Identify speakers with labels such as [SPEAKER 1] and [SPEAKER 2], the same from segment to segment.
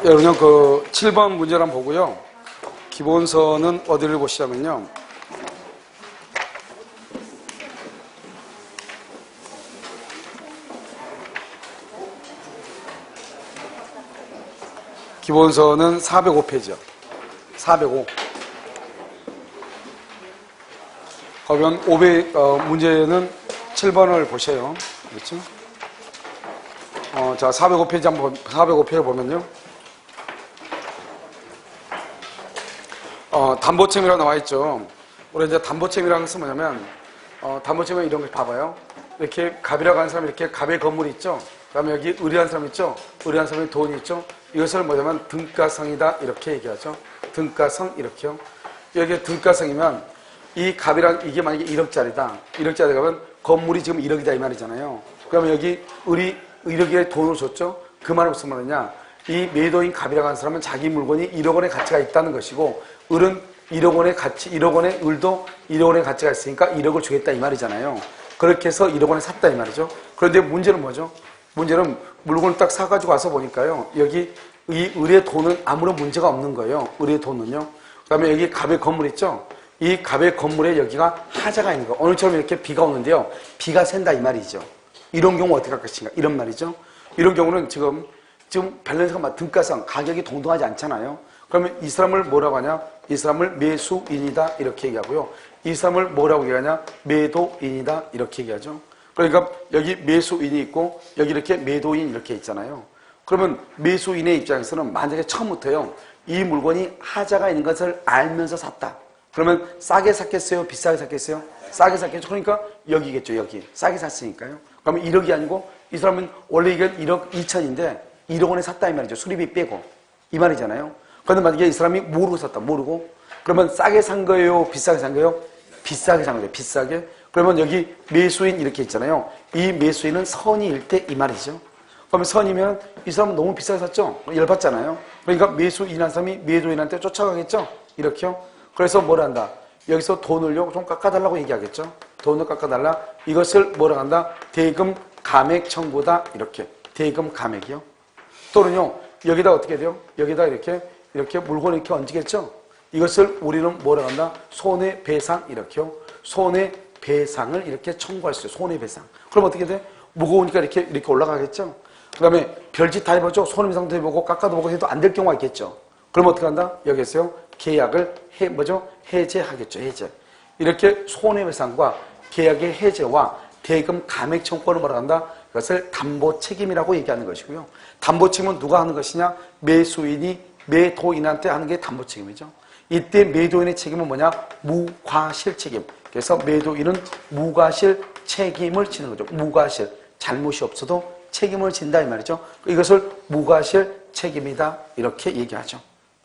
[SPEAKER 1] 여러분 그 7번 문제를 한번 보고요. 기본서는 어디를 보시자면요. 기본서는 405페이지요. 405. 그러면 문제는 7번을 보세요. 그렇죠? 자, 405페이지 한번, 405페이지 보면요. 담보책임이라고 나와있죠. 우리 이제 담보책임이라는 것은 뭐냐면, 담보책임은 이런 걸 봐봐요. 이렇게 갑이라고 하는 사람이 이렇게 갑의 건물이 있죠. 그 다음에 여기 의리한 사람 있죠. 의리한 사람이 돈이 있죠. 이것을 뭐냐면 등가성이다. 이렇게 얘기하죠. 등가성, 이렇게요. 여기 등가성이면 이 갑이란, 이게 만약에 1억짜리다. 1억짜리 가면 건물이 지금 1억이다. 이 말이잖아요. 그러면 여기 1억에 돈을 줬죠. 그 말은 무슨 말이냐. 이 매도인 갑이라고 하는 사람은 자기 물건이 1억 원의 가치가 있다는 것이고, 을은 1억 원의 가치, 1억 원의 을도 1억 원의 가치가 있으니까 1억을 주겠다. 이 말이잖아요. 그렇게 해서 1억 원에 샀다. 이 말이죠. 그런데 문제는 뭐죠? 문제는 물건을 딱 사가지고 와서 보니까요. 여기 이 을의 돈은 아무런 문제가 없는 거예요. 을의 돈은요. 그 다음에 여기 갑의 건물 있죠? 이 갑의 건물에 여기가 하자가 있는 거예요. 오늘처럼 이렇게 비가 오는데요. 비가 샌다. 이 말이죠. 이런 경우 어떻게 할 것인가? 이런 말이죠. 이런 경우는 지금 밸런스가 등가성, 가격이 동등하지 않잖아요. 그러면 이 사람을 뭐라고 하냐? 이 사람을 매수인이다. 이렇게 얘기하고요. 이 사람을 뭐라고 얘기하냐? 매도인이다. 이렇게 얘기하죠. 그러니까 여기 매수인이 있고 여기 이렇게 매도인 이렇게 있잖아요. 그러면 매수인의 입장에서는 만약에 처음부터요. 이 물건이 하자가 있는 것을 알면서 샀다. 그러면 싸게 샀겠어요? 비싸게 샀겠어요? 싸게 샀겠죠. 그러니까 여기겠죠. 여기. 싸게 샀으니까요. 그러면 1억이 아니고 이 사람은 원래 이건 1억 2천인데 1억 원에 샀다 이 말이죠. 수리비 빼고. 이 말이잖아요. 그런데 만약에 이 사람이 모르고 샀다. 모르고. 그러면 싸게 산 거예요? 비싸게 산 거예요? 비싸게 산 거예요. 비싸게. 그러면 여기 매수인 이렇게 있잖아요. 이 매수인은 선의일 때 이 말이죠. 그러면 선이면 이 사람은 너무 비싸게 샀죠? 열받잖아요. 그러니까 매수인한 사람이 매도인한테 쫓아가겠죠? 이렇게요. 그래서 뭘 한다? 여기서 돈을요, 좀 깎아달라고 얘기하겠죠? 돈을 깎아달라. 이것을 뭐라 한다? 대금 감액 청구다. 이렇게. 대금 감액이요. 또는요, 여기다 어떻게 돼요? 여기다 이렇게 물건을 이렇게 얹겠죠? 이것을 우리는 뭐라 한다? 손해배상. 이렇게요. 손해배상을 이렇게 청구할 수 있어요. 손해배상. 그럼 어떻게 돼? 무거우니까 이렇게 올라가겠죠? 그 다음에 별짓 다 해보죠? 손해배상도 해보고 깎아도 보고 해도 안 될 경우가 있겠죠? 그럼 어떻게 한다? 여기서요. 계약을 해제하겠죠. 해제. 이렇게 손해배상과 계약의 해제와 대금 감액 청구를 뭐라 한다? 그것을 담보책임이라고 얘기하는 것이고요. 담보책임은 누가 하는 것이냐? 매수인이 매도인한테 하는 게 담보책임이죠. 이때 매도인의 책임은 뭐냐? 무과실 책임. 그래서 매도인은 무과실 책임을 지는 거죠. 무과실. 잘못이 없어도 책임을 진다 이 말이죠. 이것을 무과실 책임이다 이렇게 얘기하죠.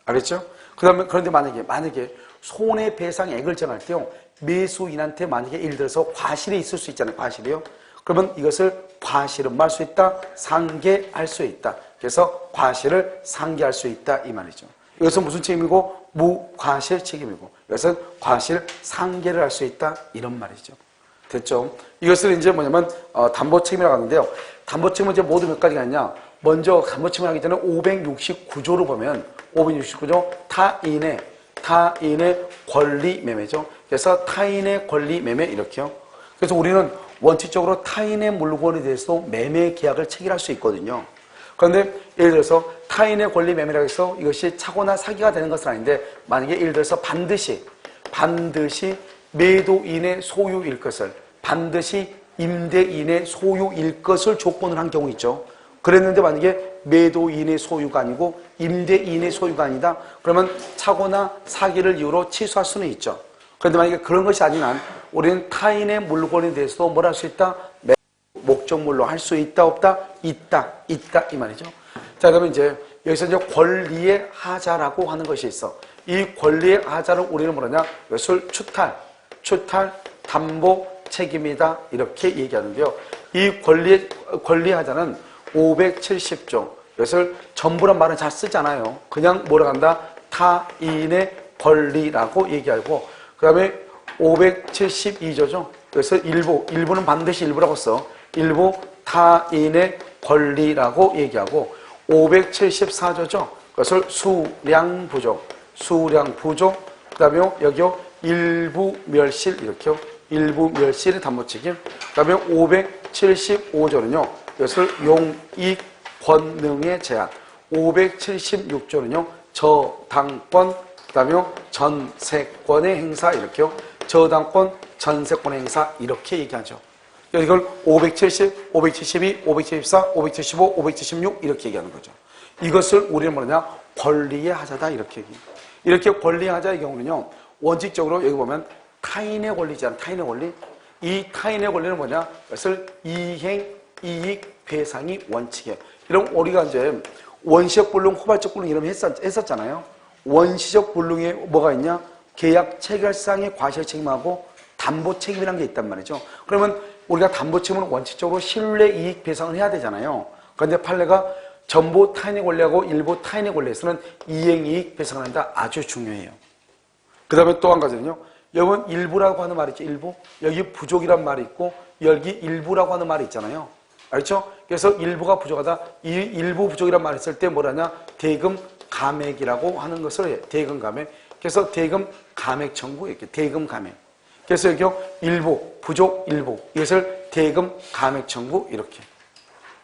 [SPEAKER 1] 알겠죠? 그런데 만약에 손해배상액을 정할 때요. 매수인한테 만약에 예를 들어서 과실이 있을 수 있잖아요. 과실이요. 그러면 이것을 과실은 말 수 있다. 상계할 수 있다. 그래서 과실을 상계할 수 있다 이 말이죠. 이것은 무슨 책임이고? 무과실 책임이고 이것은 과실 상계를 할 수 있다 이런 말이죠. 됐죠? 이것을 이제 뭐냐면 담보책임이라고 하는데요. 담보책임은 이제 모두 몇 가지가 있냐? 먼저 담보책임을 하기 전에 569조를 보면 569조 타인의 권리 매매죠. 그래서 타인의 권리 매매 이렇게요. 그래서 우리는 원칙적으로 타인의 물건에 대해서 매매 계약을 체결할 수 있거든요. 그런데 예를 들어서 타인의 권리 매매라고 해서 이것이 착오나 사기가 되는 것은 아닌데 만약에 예를 들어서 반드시 매도인의 소유일 것을 반드시 임대인의 소유일 것을 조건을 한 경우 있죠. 그랬는데 만약에 매도인의 소유가 아니고 임대인의 소유가 아니다. 그러면 착오나 사기를 이유로 취소할 수는 있죠. 그런데 만약에 그런 것이 아닌 한 우리는 타인의 물건에 대해서도 뭘 할 수 있다? 목적물로 할 수 있다 없다? 있다 이 말이죠. 자 그러면 이제 여기서 이제 권리의 하자라고 하는 것이 있어. 이 권리의 하자를 우리는 뭐냐? 이것을 추탈 담보 책임이다 이렇게 얘기하는데요. 이 권리의 하자는 570조. 이것을 전부란 말은 잘 쓰잖아요. 그냥 뭐라 한다? 타인의 권리라고 얘기하고 그 다음에 572조죠. 그래서 일부는 반드시 일부라고 써. 일부 타인의 권리라고 얘기하고 574조죠. 그것을 수량 부족, 수량 부족, 그 다음에 여기요, 일부 멸실, 이렇게요. 일부 멸실의 담보책임. 그 다음에 575조는요, 이것을 용익 권능의 제한. 576조는요, 저당권, 그 다음에 전세권의 행사, 이렇게요. 저당권, 전세권의 행사, 이렇게 얘기하죠. 이걸 570, 572, 574, 575, 576 이렇게 얘기하는 거죠. 이것을 우리는 뭐냐? 권리의 하자다 이렇게 얘기해요. 이렇게 권리의 하자의 경우는요. 원칙적으로 여기 보면 타인의 권리잖아요. 타인의 권리. 이 타인의 권리는 뭐냐? 그것을 이행, 이익, 배상이 원칙이에요. 이런 우리가 이제 원시적 불능, 후발적 불능 이런 했었잖아요. 원시적 불능에 뭐가 있냐? 계약 체결상의 과실 책임하고 담보 책임이라는 게 있단 말이죠. 그러면 우리가 담보 책임은 원칙적으로 신뢰 이익 배상을 해야 되잖아요. 그런데 판례가 전부 타인의 권리하고 일부 타인의 권리에서는 이행 이익 배상을 한다. 아주 중요해요. 그 다음에 또 한 가지는요. 여러분 일부라고 하는 말이 있죠. 일부. 여기 부족이란 말이 있고 여기 일부라고 하는 말이 있잖아요. 알죠? 그래서 일부가 부족하다. 이 일부 부족이란 말을 했을 때 뭐라냐? 대금 감액이라고 하는 것을 해요. 대금 감액. 그래서 대금 감액 청구 이렇게 대금 감액. 그래서 여기요 일부 부족 일부 이것을 대금 감액 청구 이렇게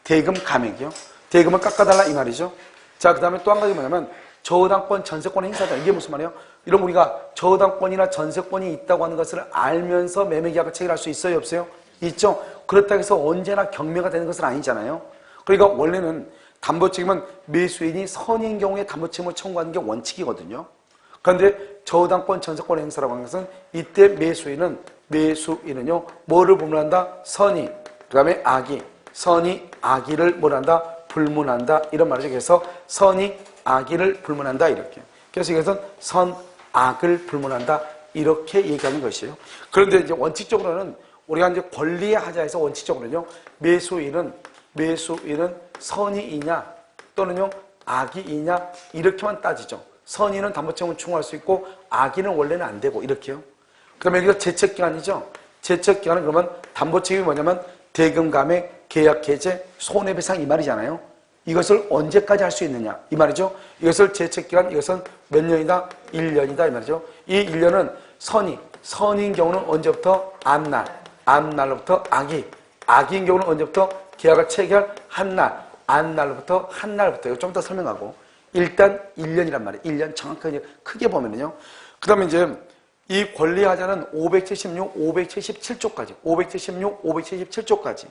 [SPEAKER 1] 대금 감액이요. 대금을 깎아달라 이 말이죠. 자, 그 다음에 또 한 가지 뭐냐면 저당권 전세권 행사다. 이게 무슨 말이에요? 이런 우리가 저당권이나 전세권이 있다고 하는 것을 알면서 매매계약을 체결할 수 있어요 없어요? 있죠. 그렇다고 해서 언제나 경매가 되는 것은 아니잖아요. 그러니까 원래는 담보책임은 매수인이 선인 경우에 담보책임을 청구하는 게 원칙이거든요. 그런데 저당권 전세권 행사라고 하는 것은 이때 매수인은요 뭐를 불문한다? 선의, 그 다음에 악의. 선의, 악의를 뭐란다? 불문한다. 이런 말이죠. 그래서 선의, 악의를 불문한다. 이렇게. 그래서 이것은 선, 악을 불문한다. 이렇게 얘기하는 것이에요. 그런데 이제 원칙적으로는 우리가 이제 권리의 하자에서 원칙적으로는요 매수인은 선의이냐 또는요 악의이냐 이렇게만 따지죠. 선의는 담보책임을 충고할 수 있고 악의는 원래는 안 되고 이렇게요. 그 다음에 여기가 제척기간이죠. 제척기간은 그러면 담보책임이 뭐냐면 대금 감액, 계약 해제, 손해배상 이 말이잖아요. 이것을 언제까지 할 수 있느냐 이 말이죠. 이것을 제척기간 이것은 몇 년이다? 1년이다 이 말이죠. 이 1년은 선의인 경우는 언제부터? 암날로부터 악의인 경우는 언제부터? 계약을 체결한 날, 안날로부터 한 날부터. 이거 좀 더 설명하고 일단 1년이란 말이에요. 1년 정확하게 크게 보면은요. 그 다음에 이제 이 권리하자는 576, 577조까지 576, 577조까지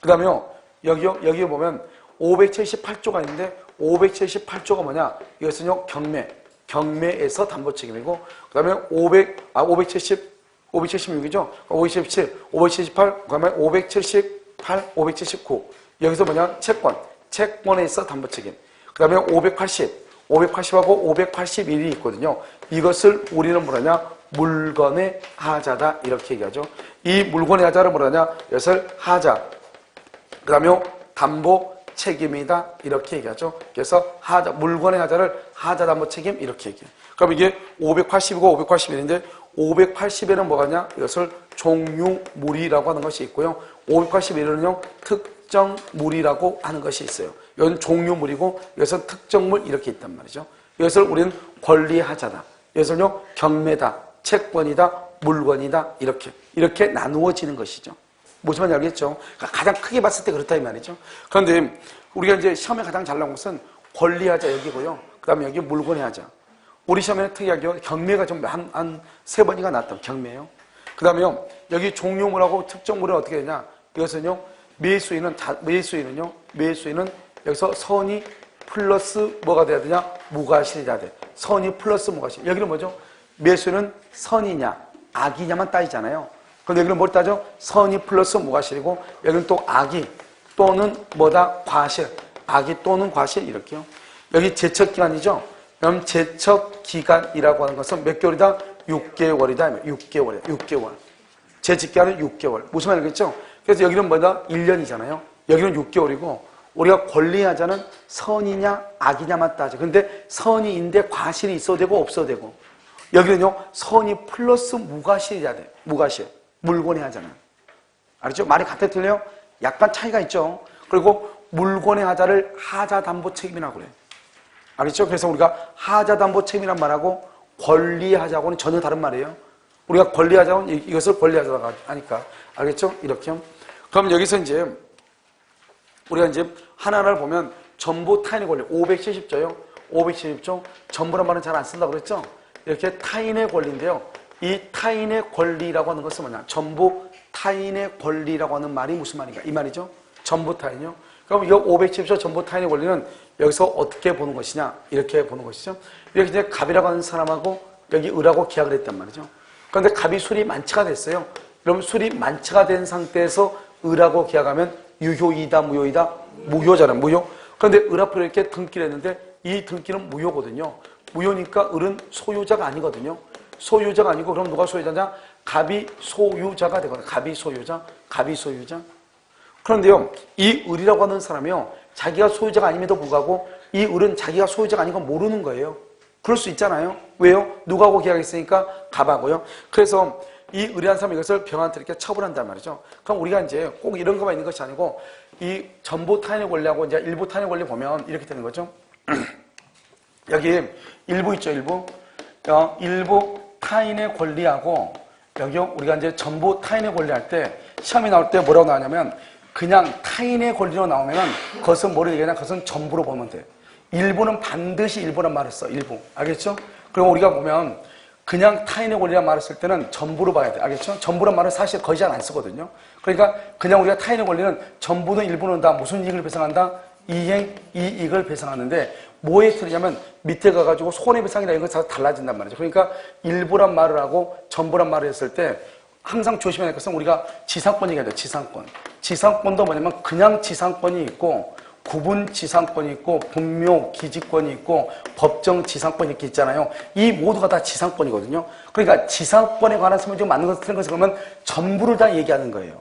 [SPEAKER 1] 그 다음에요 여기 보면 578조가 있는데 578조가 뭐냐? 이것은요 경매에서 담보책임이고 그 다음에 576이죠? 577, 578, 그 다음에 578, 579 여기서 뭐냐? 채권에 있어 담보책임. 그 다음에 580하고 581이 있거든요. 이것을 우리는 뭐라냐? 물건의 하자다 이렇게 얘기하죠. 이 물건의 하자를 뭐라냐? 이것을 하자. 그 다음에 담보 책임이다 이렇게 얘기하죠. 그래서 하자, 물건의 하자를 하자 담보 책임 이렇게 얘기해요. 그럼 이게 580이고 581인데 580에는 뭐가냐? 이것을 종류물이라고 하는 것이 있고요. 581에는요 특정물이라고 하는 것이 있어요. 이건 종류물이고 이것은 특정물 이렇게 있단 말이죠. 이것을 우리는 권리하자다. 이것은요 경매다, 채권이다, 물건이다 이렇게 나누어지는 것이죠. 무슨 말인지 알겠죠? 그러니까 가장 크게 봤을 때 그렇다 이 말이죠. 그런데 우리가 이제 시험에 가장 잘 나온 것은 권리하자 여기고요. 그 다음에 여기 물건의 하자. 우리 시험에는 특이하게 경매가 좀 한 3번이가 나왔던 경매예요. 그 다음에요 여기 종류물하고 특정물은 어떻게 되냐? 이것은요 매수인은 여기서 선의 플러스 뭐가 돼야 되냐? 무과실이 돼야 돼. 선의 플러스 무과실. 여기는 뭐죠? 매수인은 선이냐 악이냐만 따지잖아요. 그런데 여기는 뭘 따져? 선의 플러스 무과실이고 여기는 또 악의 또는 뭐다? 과실. 악의 또는 과실 이렇게요. 여기 제척기간이죠. 그럼 제척기간이라고 하는 것은 몇 개월이다? 6개월이다. 6개월. 제척기간은 6개월. 무슨 말이겠죠? 그래서 여기는 뭐다? 1년이잖아요. 여기는 6개월이고 우리가 권리하자는 선이냐 악이냐만 따져. 근데 선이인데 과실이 있어도 되고 없어도 되고 여기는요 선이 플러스 무과실이야 돼. 무과실. 물건의 하자는. 알았죠? 말이 같아 틀려요? 약간 차이가 있죠. 그리고 물건의 하자를 하자 담보 책임이라고 그래요. 알겠죠? 그래서 우리가 하자담보 책임이란 말하고 권리하자고는 전혀 다른 말이에요. 우리가 권리하자고는 이것을 권리하자고 하니까. 알겠죠? 이렇게. 그럼 여기서 이제 우리가 이제 하나하나를 보면 전부 타인의 권리, 570조요. 570조. 전부란 말은 잘 안 쓴다고 그랬죠? 이렇게 타인의 권리인데요. 이 타인의 권리라고 하는 것은 뭐냐? 전부 타인의 권리라고 하는 말이 무슨 말인가? 이 말이죠. 전부 타인이요. 그럼 이 570조 전부 타인의 권리는 여기서 어떻게 보는 것이냐? 이렇게 보는 것이죠. 이렇게 이제 갑이라고 하는 사람하고 여기 을하고 계약을 했단 말이죠. 그런데 갑이 술이 만취가 됐어요. 그럼 술이 만취가 된 상태에서 을하고 계약하면 유효이다, 무효이다? 무효잖아요. 무효. 그런데 을 앞으로 이렇게 등기를 했는데 이 등기는 무효거든요. 무효니까 을은 소유자가 아니거든요. 소유자가 아니고 그럼 누가 소유자냐? 갑이 소유자가 되거든요. 갑이 소유자, 갑이 소유자. 그런데요, 이 을이라고 하는 사람이요, 자기가 소유자가 아님에도 불구하고 이 을은 자기가 소유자가 아닌 건 모르는 거예요. 그럴 수 있잖아요. 왜요? 누구하고 계약했으니까 갑하고요. 그래서 이 을이라는 사람이 이것을 병한테 이렇게 처벌한단 말이죠. 그럼 우리가 이제 꼭 이런 것만 있는 것이 아니고 이 전부 타인의 권리하고 이제 일부 타인의 권리 보면 이렇게 되는 거죠. 여기 일부 있죠, 일부. 일부 타인의 권리하고 여기 우리가 이제 전부 타인의 권리 할 때 시험이 나올 때 뭐라고 나오냐면 그냥 타인의 권리로 나오면은 그것은 뭐를 얘기하냐? 그것은 전부로 보면 돼. 일부는 반드시 일부란 말을 써. 일부. 알겠죠? 그럼 우리가 보면 그냥 타인의 권리란 말을 쓸 때는 전부로 봐야 돼. 알겠죠? 전부란 말은 사실 거의 잘 안 쓰거든요. 그러니까 그냥 우리가 타인의 권리는 전부는 일부는 다 무슨 이익을 배상한다? 이익을 배상하는데 뭐에 틀리냐면 밑에 가가지고 손해배상이나 이런 거 다 달라진단 말이죠. 그러니까 일부란 말을 하고 전부란 말을 했을 때 항상 조심해야 될 것은 우리가 지상권 얘기해야 돼요. 지상권. 지상권도 뭐냐면 그냥 지상권이 있고 구분 지상권이 있고 분묘 기지권이 있고 법정 지상권이 이렇게 있잖아요. 이 모두가 다 지상권이거든요. 그러니까 지상권에 관한 설명이 좀 맞는 것을 틀린 것을 그러면 전부를 다 얘기하는 거예요.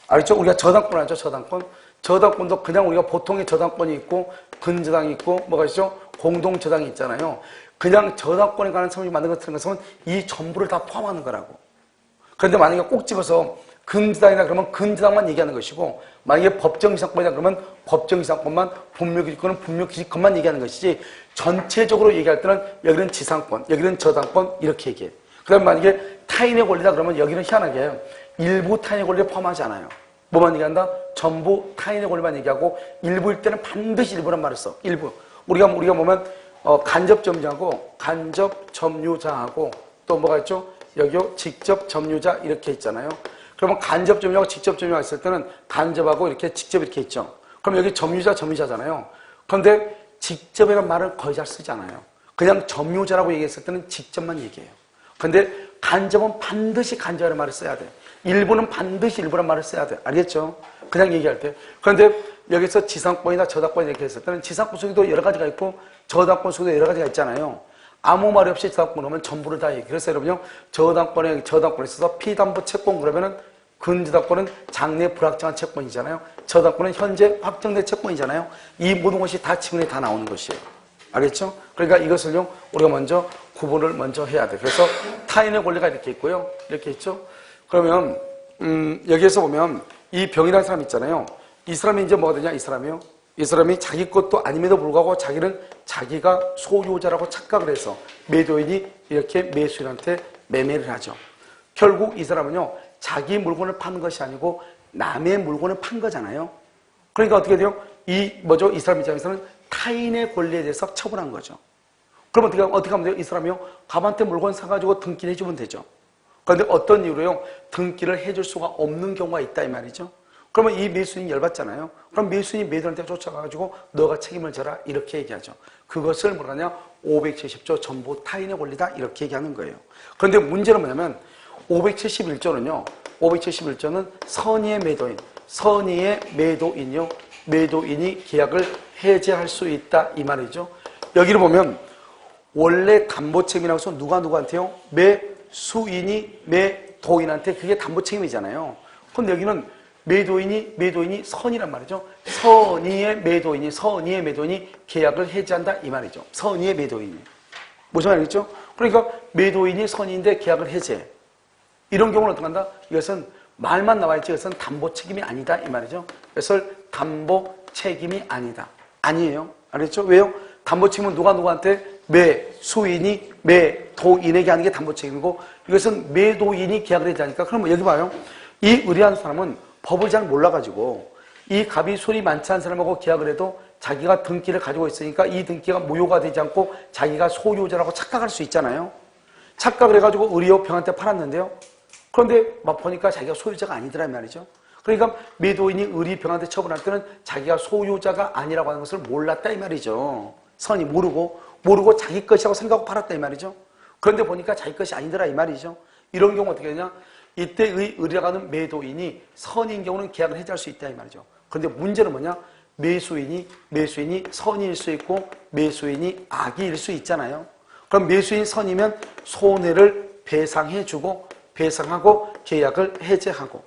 [SPEAKER 1] 알겠죠? 우리가 저당권 알죠? 저당권. 저당권도 그냥 우리가 보통의 저당권이 있고 근저당이 있고 뭐가 있죠? 공동저당이 있잖아요. 그냥 저당권에 관한 설명이 맞는 것을 틀린 것은 이 전부를 다 포함하는 거라고. 그런데 만약에 꼭 집어서 근저당이다 그러면 근저당만 얘기하는 것이고 만약에 법정지상권이다 그러면 법정지상권만 분묘기지권은 분묘기지권만 얘기하는 것이지 전체적으로 얘기할 때는 여기는 지상권, 여기는 저당권 이렇게 얘기해. 그 다음에 만약에 타인의 권리다 그러면 여기는 희한하게 일부 타인의 권리를 포함하지 않아요. 뭐만 얘기한다? 전부 타인의 권리만 얘기하고 일부일 때는 반드시 일부란 말을 써. 일부. 우리가 보면 간접점유자하고 간접점유자하고 또 뭐가 있죠? 여기요 직접 점유자 이렇게 있잖아요. 그러면 간접 점유하고 직접 점유가 있을 때는 간접하고 이렇게 직접 이렇게 있죠. 그럼 여기 점유자, 점유자잖아요. 그런데 직접이라는 말을 거의 잘 쓰지 않아요. 그냥 점유자라고 얘기했을 때는 직접만 얘기해요. 그런데 간접은 반드시 간접이라는 말을 써야 돼. 일부는 반드시 일부란 말을 써야 돼. 알겠죠? 그냥 얘기할 때. 그런데 여기서 지상권이나 저당권 이렇게 했을 때는 지상권 속에도 여러 가지가 있고 저당권 속에도 여러 가지가 있잖아요. 아무 말이 없이 저당권 오면 전부를 다 얘기해. 그래서 여러분요, 저당권에 있어서 피담보 채권 그러면은 근저당권은 장래 불확정한 채권이잖아요. 저당권은 현재 확정된 채권이잖아요. 이 모든 것이 다 지문에 다 나오는 것이에요. 알겠죠? 그러니까 이것을요, 우리가 먼저 구분을 먼저 해야 돼. 그래서 타인의 권리가 이렇게 있고요. 이렇게 있죠? 그러면, 여기에서 보면 이 병이라는 사람 있잖아요. 이 사람이 이제 뭐가 되냐? 이 사람이요. 이 사람이 자기 것도 아님에도 불구하고 자기는 자기가 소유자라고 착각을 해서 매도인이 이렇게 매수인한테 매매를 하죠. 결국 이 사람은요, 자기 물건을 파는 것이 아니고 남의 물건을 판 거잖아요. 그러니까 어떻게 돼요? 이 사람 입장에서는 타인의 권리에 대해서 처분한 거죠. 그럼 어떻게 하면 돼요? 이 사람이요, 갑한테 물건 사가지고 등기를 해주면 되죠. 그런데 어떤 이유로요, 등기를 해줄 수가 없는 경우가 있다 이 말이죠. 그러면 이 매수인이 열받잖아요. 그럼 매수인이 매도한테 쫓아가가지고 너가 책임을 져라 이렇게 얘기하죠. 그것을 뭐라 하냐? 570조 전부 타인의 권리다 이렇게 얘기하는 거예요. 그런데 문제는 뭐냐면 571조는요. 571조는 선의의 매도인, 선의의 매도인이요. 매도인이 계약을 해제할 수 있다 이 말이죠. 여기를 보면 원래 담보책임이라고 해서 누구한테요? 매수인이 매도인한테 그게 담보책임이잖아요. 그런데 여기는 매도인이 선이란 말이죠. 선의의 매도인이 계약을 해지한다 이 말이죠. 선의의 매도인이. 무슨 말이겠죠? 그러니까 매도인이 선의인데 계약을 해제. 이런 경우는 어떻게 한다? 이것은 말만 나와있지 이것은 담보 책임이 아니다 이 말이죠. 그래서 담보 책임이 아니다. 아니에요. 알겠죠? 왜요? 담보책임은 누구한테? 매수인이 매도인에게 하는 게 담보책임이고 이것은 매도인이 계약을 해야 하니까 그럼 여기 봐요. 이 의뢰한 사람은 법을 잘 몰라가지고 이 갑이 손이 많지 않은 사람하고 계약을 해도 자기가 등기를 가지고 있으니까 이 등기가 무효가 되지 않고 자기가 소유자라고 착각할 수 있잖아요. 착각을 해가지고 의뢰업형한테 팔았는데요. 그런데 막 보니까 자기가 소유자가 아니더라 말이죠. 그러니까 매도인이 의뢰병한테 처분할 때는 자기가 소유자가 아니라고 하는 것을 몰랐다 이 말이죠. 선이 모르고 자기 것이라고 생각하고 팔았다 이 말이죠. 그런데 보니까 자기 것이 아니더라 이 말이죠. 이런 경우 어떻게 되냐? 이때의 의뢰가는 매도인이 선인 경우는 계약을 해지할 수 있다 이 말이죠. 그런데 문제는 뭐냐? 매수인이 선일 수 있고 매수인이 악이일 수 있잖아요. 그럼 매수인 선이면 손해를 배상해주고 배상하고 계약을 해제하고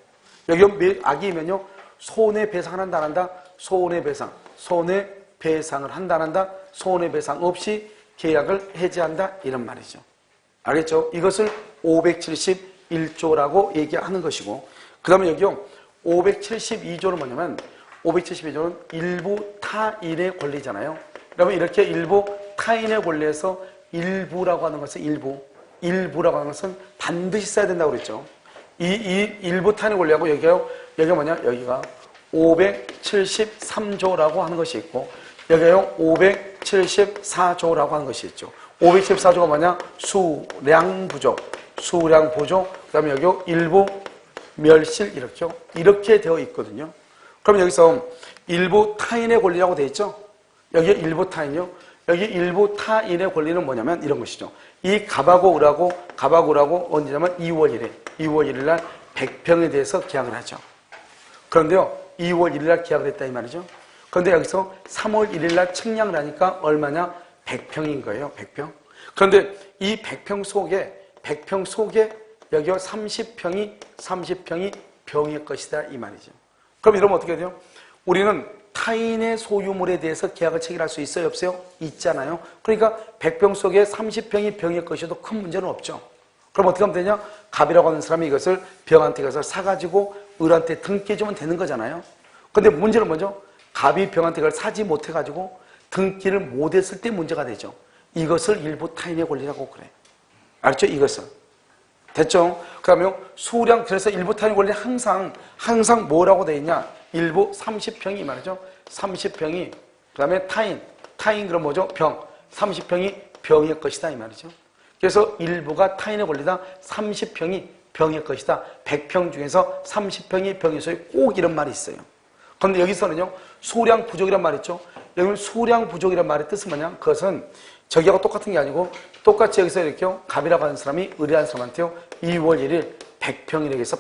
[SPEAKER 1] 여기 악이면요 손해배상을 한다 안 한다? 손해배상을 한다 안 한다? 손해배상 없이 계약을 해제한다 이런 말이죠. 알겠죠? 이것을 571조라고 얘기하는 것이고 그 다음에 여기요 572조는 뭐냐면 572조는 일부 타인의 권리잖아요. 그러면 이렇게 일부 타인의 권리에서 일부라고 하는 것은 일부라고 하는 것은 반드시 써야 된다고 그랬죠. 이 일부 타인의 권리하고 여기가 뭐냐? 여기가 573조라고 하는 것이 있고 여기가요 574조라고 하는 것이 있죠. 574조가 뭐냐? 수량부족, 그 다음에 여기 일부 멸실 이렇게 되어 있거든요. 그럼 여기서 일부 타인의 권리라고 되어 있죠? 여기 일부 타인이요. 여기 일부 타인의 권리는 뭐냐면 이런 것이죠. 이 갑하고 을하고 언제냐면 2월 1일 날 100평에 대해서 계약을 하죠. 그런데요 2월 1일 날 계약을 했다 이 말이죠. 그런데 여기서 3월 1일 날 측량을 하니까 얼마냐? 100평인 거예요. 100평. 그런데 이 100평 속에 여기가 30평이 병의 것이다 이 말이죠. 그럼 이러면 어떻게 돼요? 우리는 타인의 소유물에 대해서 계약을 체결할 수 있어요? 없어요? 있잖아요. 그러니까 100평 속에 30평이 병의 것이어도 큰 문제는 없죠. 그럼 어떻게 하면 되냐? 갑이라고 하는 사람이 이것을 병한테 가서 사가지고 을한테 등기해주면 되는 거잖아요. 근데 문제는 뭐죠? 갑이 병한테 그걸 사지 못해가지고 등기를 못했을 때 문제가 되죠. 이것을 일부 타인의 권리라고 그래. 알죠? 이것은. 됐죠? 그 다음에 수량, 그래서 일부 타인의 권리는 항상 뭐라고 되어 있냐? 일부 30평이 말이죠. 30평이, 그 다음에 타인 그럼 뭐죠? 병. 30평이 병의 것이다 이 말이죠. 그래서 일부가 타인의 권리다. 30평이 병의 것이다. 100평 중에서 30평이 병의 소유 꼭 이런 말이 있어요. 그런데 여기서는요. 수량 부족이란 말이 있죠. 여기는 수량 부족이란 말의 뜻은 뭐냐? 그것은 저기하고 똑같은 게 아니고 똑같이 여기서 이렇게요. 갑이라고 하는 사람이 의뢰한 사람한테요. 2월 1일 100평이라고 해서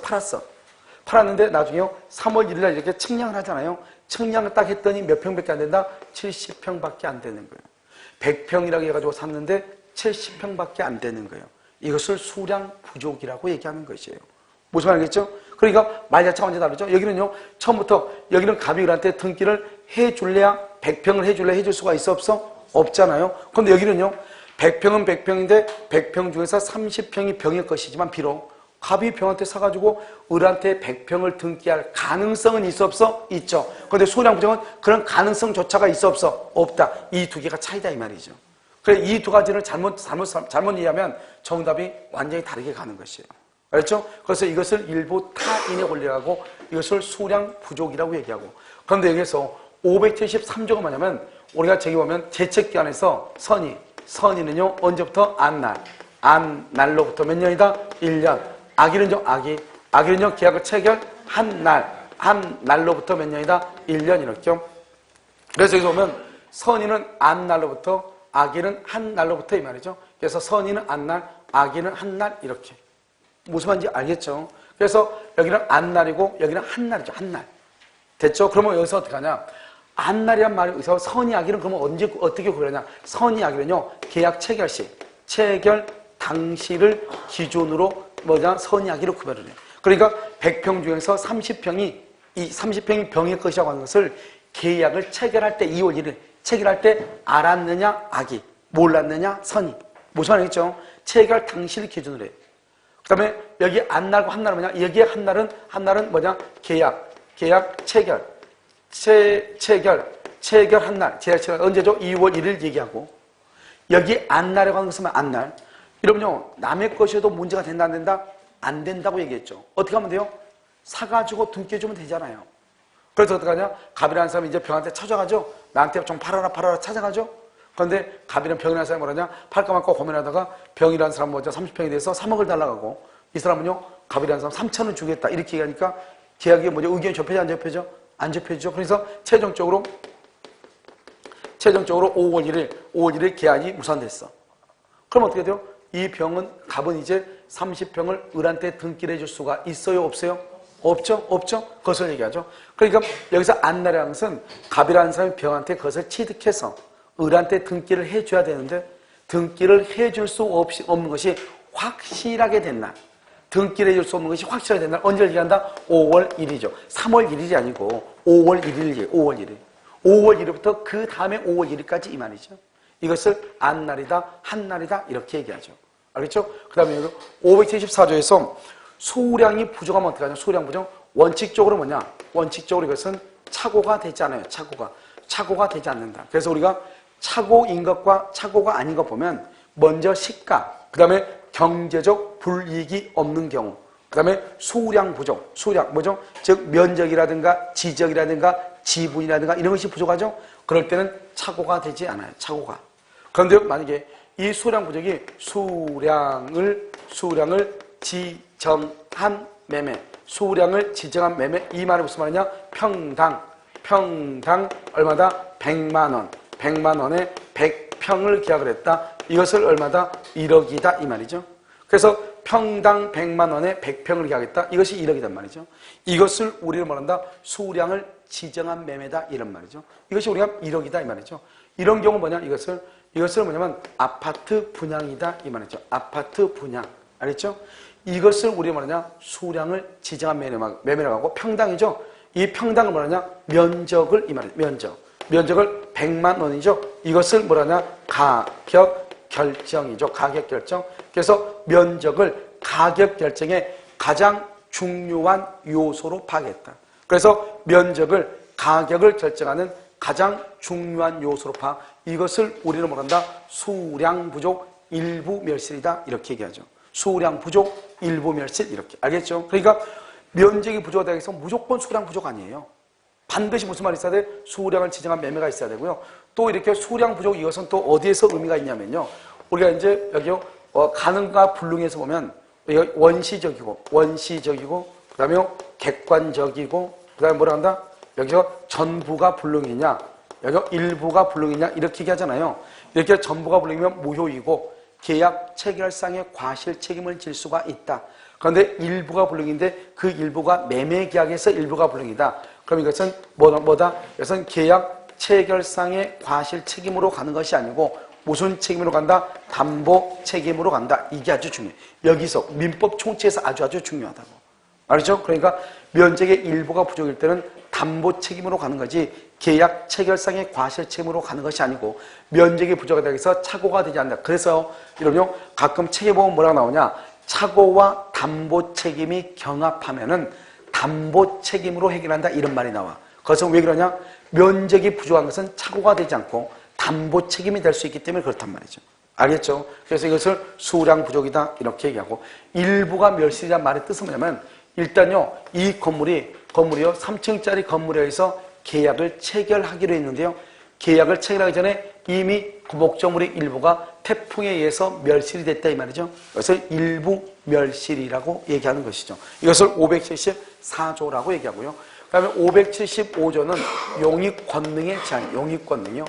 [SPEAKER 1] 팔았는데 나중에요. 3월 1일 날 이렇게 측량을 하잖아요. 측량을 딱 했더니 몇 평밖에 안 된다? 70평밖에 안 되는 거예요. 100평이라고 해가지고 샀는데 70평밖에 안 되는 거예요. 이것을 수량 부족이라고 얘기하는 것이에요. 무슨 말이겠죠? 그러니까 말 자체가 완전히 다르죠? 여기는요. 처음부터 여기는 갑이 을한테 등기를 해줄래야 100평을 해줄 수가 있어 없어? 없잖아요. 그런데 여기는요. 100평은 100평인데 100평 중에서 30평이 병의 것이지만 비록 갑이 병한테 사가지고 을한테 100평을 등기할 가능성은 있어 없어? 있죠. 그런데 수량 부족은 그런 가능성조차가 있어 없어? 없다. 이 두 개가 차이다 이 말이죠. 그래 이 두 가지를 잘못 이해하면 정답이 완전히 다르게 가는 것이에요. 알겠죠? 그래서 이것을 일부 타인의 권리라고 이것을 수량 부족이라고 얘기하고 그런데 여기서 573조가 뭐냐면 우리가 저기 보면 제척기간에서 선의는요 언제부터? 안날로부터 몇 년이다? 1년. 악일은요 계약을 체결한 날로부터 몇 년이다? 1년 이렇게. 그래서 여기 보면 선의는 안날로부터 악일은 한 날로부터 이 말이죠. 그래서 선의는 안날, 악일은 한 날 이렇게. 무슨 말인지 알겠죠? 그래서 여기는 안날이고 여기는 한 날이죠. 한 날. 됐죠? 그러면 여기서 어떻게 하냐? 안날이란 말이 여기서 선의 악일은 그러면 어떻게 구별하냐? 선의 악일은요 계약 체결 당시를 기준으로 선의 악일로 구별을 해요. 그러니까 100평 중에서 30평이 병의 것이라고 하는 것을 계약을 체결할 때 2월 1일 체결할 때 알았느냐 악이, 몰랐느냐 선이. 무슨 말이겠죠? 체결 당시를 기준으로 해요. 그 다음에 여기 안날과 한날은 뭐냐? 여기에 한날은 뭐냐? 계약, 체결 체결한 날, 제약체결 언제죠? 2월 1일 얘기하고 여기 안날이라고 하는 것은 안날. 여러분요, 남의 것이어도 문제가 된다 안 된다? 안 된다고 얘기했죠. 어떻게 하면 돼요? 사가지고 등기해주면 되잖아요. 그래서 어떡하냐? 갑이라는 사람이 이제 병한테 찾아가죠. 나한테 좀 팔아라 찾아가죠. 그런데 갑이라는 병이라는 사람이 뭐라냐? 팔까 말까 고민하다가 병이라는 사람 먼저 30평이 돼서 3억을 달라가고 이 사람은요, 갑이라는 사람 3천을 주겠다 이렇게 얘기하니까 계약이 뭐죠? 의견이 접혀져 안 접혀져? 안 접혀지죠. 그래서 최종적으로 5월 1일 계약이 무산됐어. 그럼 어떻게 돼요? 이 병은 갑은 이제 30평을 을한테 등기를 해줄 수가 있어요? 없어요? 없죠? 그것을 얘기하죠. 그러니까 여기서 안날이라는 것은 갑이라는 사람이 병한테 그것을 취득해서 을한테 등기를 해줘야 되는데 등기를 해줄 수 없는 것이 확실하게 된 날. 등기를 해줄 수 없는 것이 확실하게 된 날. 언제를 얘기한다? 5월 1일이죠. 3월 1일이 아니고 5월 1일이에요. 5월 1일. 5월 1일부터 그 다음에 5월 1일까지 이 말이죠. 이것을 안날이다, 한날이다 이렇게 얘기하죠. 알겠죠? 그 다음에 574조에서 수량이 부족하면 어떻게 하냐? 수량 부족. 원칙적으로 뭐냐? 원칙적으로 이것은 착오가 되지 않아요. 착오가 되지 않는다. 그래서 우리가 착오인 것과 착오가 아닌 것 보면 먼저 시가, 그 다음에 경제적 불이익이 없는 경우, 그 다음에 수량 부족, 수량 뭐죠? 즉 면적이라든가 지적이라든가 지분이라든가 이런 것이 부족하죠? 그럴 때는 착오가 되지 않아요. 착오가. 그런데 만약에 이 수량 부족이 수량을 지정한 매매, 수량을 지정한 매매, 이 말이 무슨 말이냐? 평당 얼마다? 100만 원. 100만 원에 100평을 계약을 했다. 이것을 얼마다? 1억이다 이 말이죠. 그래서 평당 100만 원에 100평을 계약했다. 이것이 1억이단 말이죠. 이것을 우리는 뭐란다? 수량을 지정한 매매다 이런 말이죠. 이것이 우리가 1억이다 이 말이죠. 이런 경우 뭐냐? 이것을 뭐냐면 아파트 분양이다 이 말이죠. 아파트 분양. 알겠죠? 이것을 우리가 뭐냐? 수량을 지정한 매매라고 하고 평당이죠. 이 평당을 뭐냐? 면적을 이 말이죠. 면적을 100만 원이죠. 이것을 뭐라냐? 가격 결정이죠. 가격 결정. 그래서 면적을 가격 결정의 가장 중요한 요소로 파악했다. 그래서 면적을 가격을 결정하는 가장 중요한 요소로 파악. 이것을 우리는 뭐란다? 수량 부족 일부 멸실이다. 이렇게 얘기하죠. 수량 부족 일부 멸실 이렇게. 알겠죠? 그러니까 면적이 부족하다 해서 무조건 수량 부족 아니에요. 반드시 무슨 말이 있어야 돼? 수량을 지정한 매매가 있어야 되고요. 또 이렇게 수량 부족 이것은 또 어디에서 의미가 있냐면요. 우리가 이제 여기요 가능과 불능에서 보면 원시적이고 그 다음에 객관적이고 그 다음에 뭐라 한다? 여기서 전부가 불능이냐 여기 일부가 불능이냐 이렇게 얘기하잖아요. 이렇게 전부가 불능이면 무효이고 계약 체결상의 과실 책임을 질 수가 있다. 그런데 일부가 불능인데 그 일부가 매매 계약에서 일부가 불능이다. 그럼 이것은 뭐다? 이것은 계약 체결상의 과실 책임으로 가는 것이 아니고 무슨 책임으로 간다? 담보 책임으로 간다. 이게 아주 중요해. 여기서 민법 총칙에서 아주 중요하다고. 알죠? 그러니까 면적의 일부가 부족일 때는 담보 책임으로 가는 거지 계약 체결상의 과실 책임으로 가는 것이 아니고 면적이 부족하다 해서 착오가 되지 않는다. 그래서 여러분 가끔 책에 보면 뭐라고 나오냐? 착오와 담보 책임이 경합하면은 담보 책임으로 해결한다 이런 말이 나와. 그래서 왜 그러냐? 면적이 부족한 것은 착오가 되지 않고 담보 책임이 될 수 있기 때문에 그렇단 말이죠. 알겠죠? 그래서 이것을 수량 부족이다 이렇게 얘기하고 일부가 멸실이란 말의 뜻은 뭐냐면 일단요 이 건물이요 3층짜리 건물에서 계약을 체결하기로 했는데요. 계약을 체결하기 전에 이미 그 목적물의 일부가 태풍에 의해서 멸실이 됐다 이 말이죠. 그래서 일부 멸실이라고 얘기하는 것이죠. 이것을 574조라고 얘기하고요. 그 다음에 575조는 용익권능의 제한, 용익권능이요.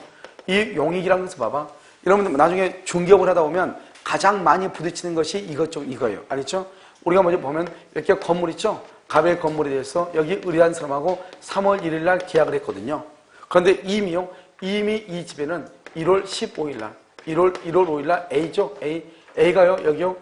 [SPEAKER 1] 이 용익이라는 것을 봐봐. 여러분들 나중에 중개업을 하다 보면 가장 많이 부딪히는 것이 이거예요. 알겠죠? 우리가 먼저 보면 이렇게 건물 있죠? 갑의 건물에 대해서 여기 의뢰한 사람하고 3월 1일 날 계약을 했거든요. 그런데 이미 이 집에는 1월 15일 날, 1월 5일 날 A죠? A가요, 여기요,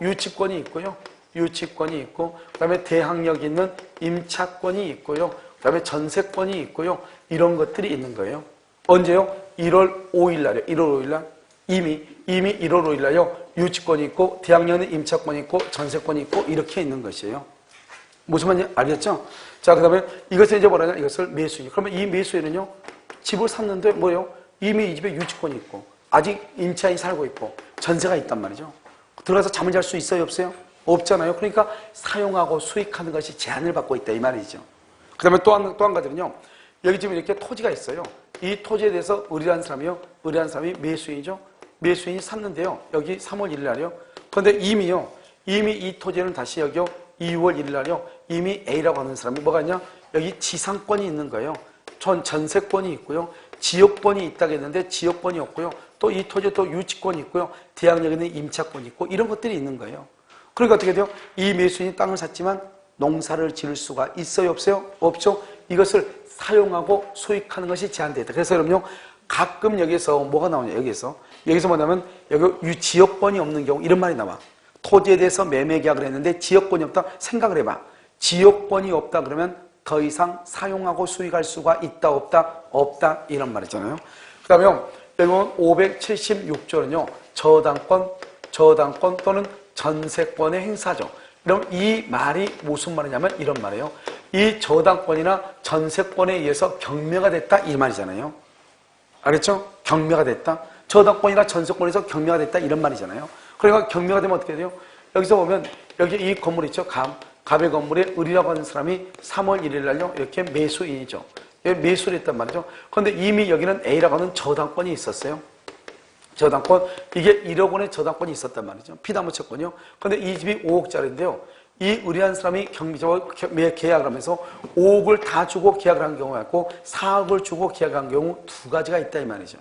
[SPEAKER 1] 유치권이 있고요. 유치권이 있고, 그 다음에 대항력 있는 임차권이 있고요. 그 다음에 전세권이 있고요. 이런 것들이 있는 거예요. 언제요? 1월 5일 날이요. 1월 5일 날. 이미 1월 5일 날요. 유치권이 있고, 대항력 있는 임차권이 있고, 전세권이 있고, 이렇게 있는 것이에요. 무슨 말인지 알겠죠? 자, 그 다음에 이것을 이제 뭐라냐? 이것을 매수인. 그러면 이 매수인은요, 집을 샀는데 뭐예요? 이미 이 집에 유치권이 있고, 아직 임차인이 살고 있고, 전세가 있단 말이죠. 들어가서 잠을 잘 수 있어요? 없어요? 없잖아요. 그러니까 사용하고 수익하는 것이 제한을 받고 있다. 이 말이죠. 그 다음에 또 한 가지는요, 여기 지금 이렇게 토지가 있어요. 이 토지에 대해서 의뢰한 사람이 매수인이죠. 매수인이 샀는데요. 여기 3월 1일 날이요. 그런데 이미 이 토지는 다시 여기요. 2월 1일 날이요. 이미 A라고 하는 사람이 뭐가 있냐? 여기 지상권이 있는 거예요. 전세권이 있고요. 지역권이 있다고 했는데 지역권이 없고요. 또 이 토지에 또 유치권이 있고요. 대항력에는 임차권이 있고 이런 것들이 있는 거예요. 그러니까 어떻게 돼요? 이 매수인이 땅을 샀지만 농사를 지을 수가 있어요? 없어요? 없죠? 이것을 사용하고 수익하는 것이 제한되어 있다. 그래서 여러분요, 가끔 여기서 뭐가 나오냐? 여기서 뭐냐면 여기 지역권이 없는 경우 이런 말이 나와. 토지에 대해서 매매 계약을 했는데 지역권이 없다. 생각을 해봐. 지역권이 없다 그러면 더 이상 사용하고 수익할 수가 있다 없다? 없다 이런 말이잖아요. 그 다음에 여기 보면 576조는요. 저당권 또는 전세권의 행사죠. 그럼 이 말이 무슨 말이냐면 이런 말이에요. 이 저당권이나 전세권에 의해서 경매가 됐다 이 말이잖아요. 알겠죠? 경매가 됐다. 저당권이나 전세권에서 경매가 됐다 이런 말이잖아요. 그러니까 경매가 되면 어떻게 돼요? 여기서 보면 여기 이 건물 있죠. 갑의 건물에 을이라고 하는 사람이 3월 1일 날요. 이렇게 매수인이죠. 매수를 했단 말이죠. 그런데 이미 여기는 A라고 하는 저당권이 있었어요. 저당권, 이게 1억 원의 저당권이 있었단 말이죠. 피담보채권이요. 그런데 이 집이 5억짜리인데요. 이 의뢰한 사람이 계약을 하면서 5억을 다 주고 계약을 한 경우가 있고 4억을 주고 계약을 한 경우 두 가지가 있다 이 말이죠.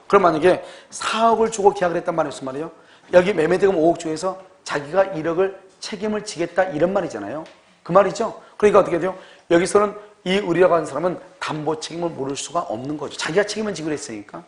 [SPEAKER 1] 그럼 만약에 4억을 주고 계약을 했단 말이 무슨 말이에요? 여기 매매대금 5억 중에서 자기가 1억을 책임을 지겠다 이런 말이잖아요. 그 말이죠. 그러니까 어떻게 돼요? 여기서는 이 의뢰라고 하는 사람은 담보 책임을 물을 수가 없는 거죠. 자기가 책임을 지기로 했으니까.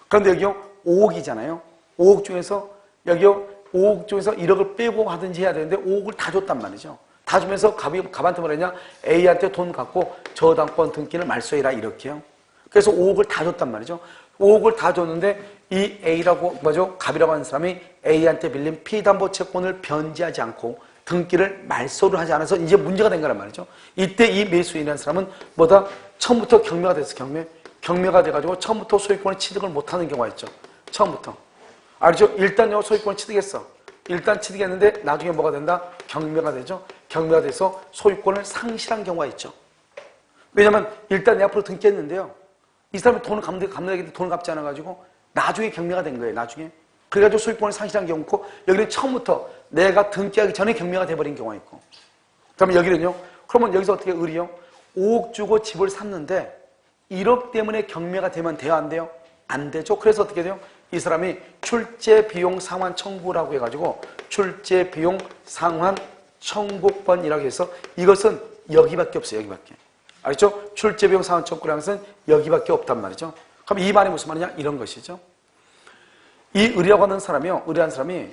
[SPEAKER 1] 그런데 여기요 5억이잖아요. 5억 중에서 여기요 5억 중에서 1억을 빼고 하든지 해야 되는데 5억을 다 줬단 말이죠. 다 주면서 갑한테 뭐랬냐? A한테 돈 갖고 저당권 등기를 말소해라 이렇게요. 그래서 5억을 다 줬단 말이죠. 5억을 다 줬는데 이 A라고 뭐죠? 갑이라고 하는 사람이 A한테 빌린 피담보채권을 변제하지 않고 등기를 말소를 하지 않아서 이제 문제가 된 거란 말이죠. 이때 이 매수인이라는 사람은 뭐다? 처음부터 경매가 됐어. 경매가 돼가지고 처음부터 소유권을 취득을 못하는 경우가 있죠. 처음부터. 알죠? 일단 소유권을 취득했어. 일단 취득했는데 나중에 뭐가 된다? 경매가 되죠. 경매가 돼서 소유권을 상실한 경우가 있죠. 왜냐면 일단 내 앞으로 등기했는데요. 이 사람이 돈을 갚는다는데 돈을 갚지 않아가지고 나중에 경매가 된 거예요. 나중에. 그래가지고 소유권을 상실한 경우 있고 여기는 처음부터 내가 등기하기 전에 경매가 돼버린 경우가 있고. 그러면 여기는요. 그러면 여기서 어떻게 의리요? 5억 주고 집을 샀는데 1억 때문에 경매가 되면 돼요? 안 돼요? 안 되죠. 그래서 어떻게 돼요? 이 사람이 출제 비용 상환 청구라고 해가지고 출제 비용 상환 청구권이라고 해서 이것은 여기밖에 없어요. 여기밖에. 알겠죠? 출제 비용 상환 청구라는 것은 여기밖에 없단 말이죠. 그럼 이 말이 무슨 말이냐? 이런 것이죠. 이 의뢰라고 하는 사람이요. 의뢰한 사람이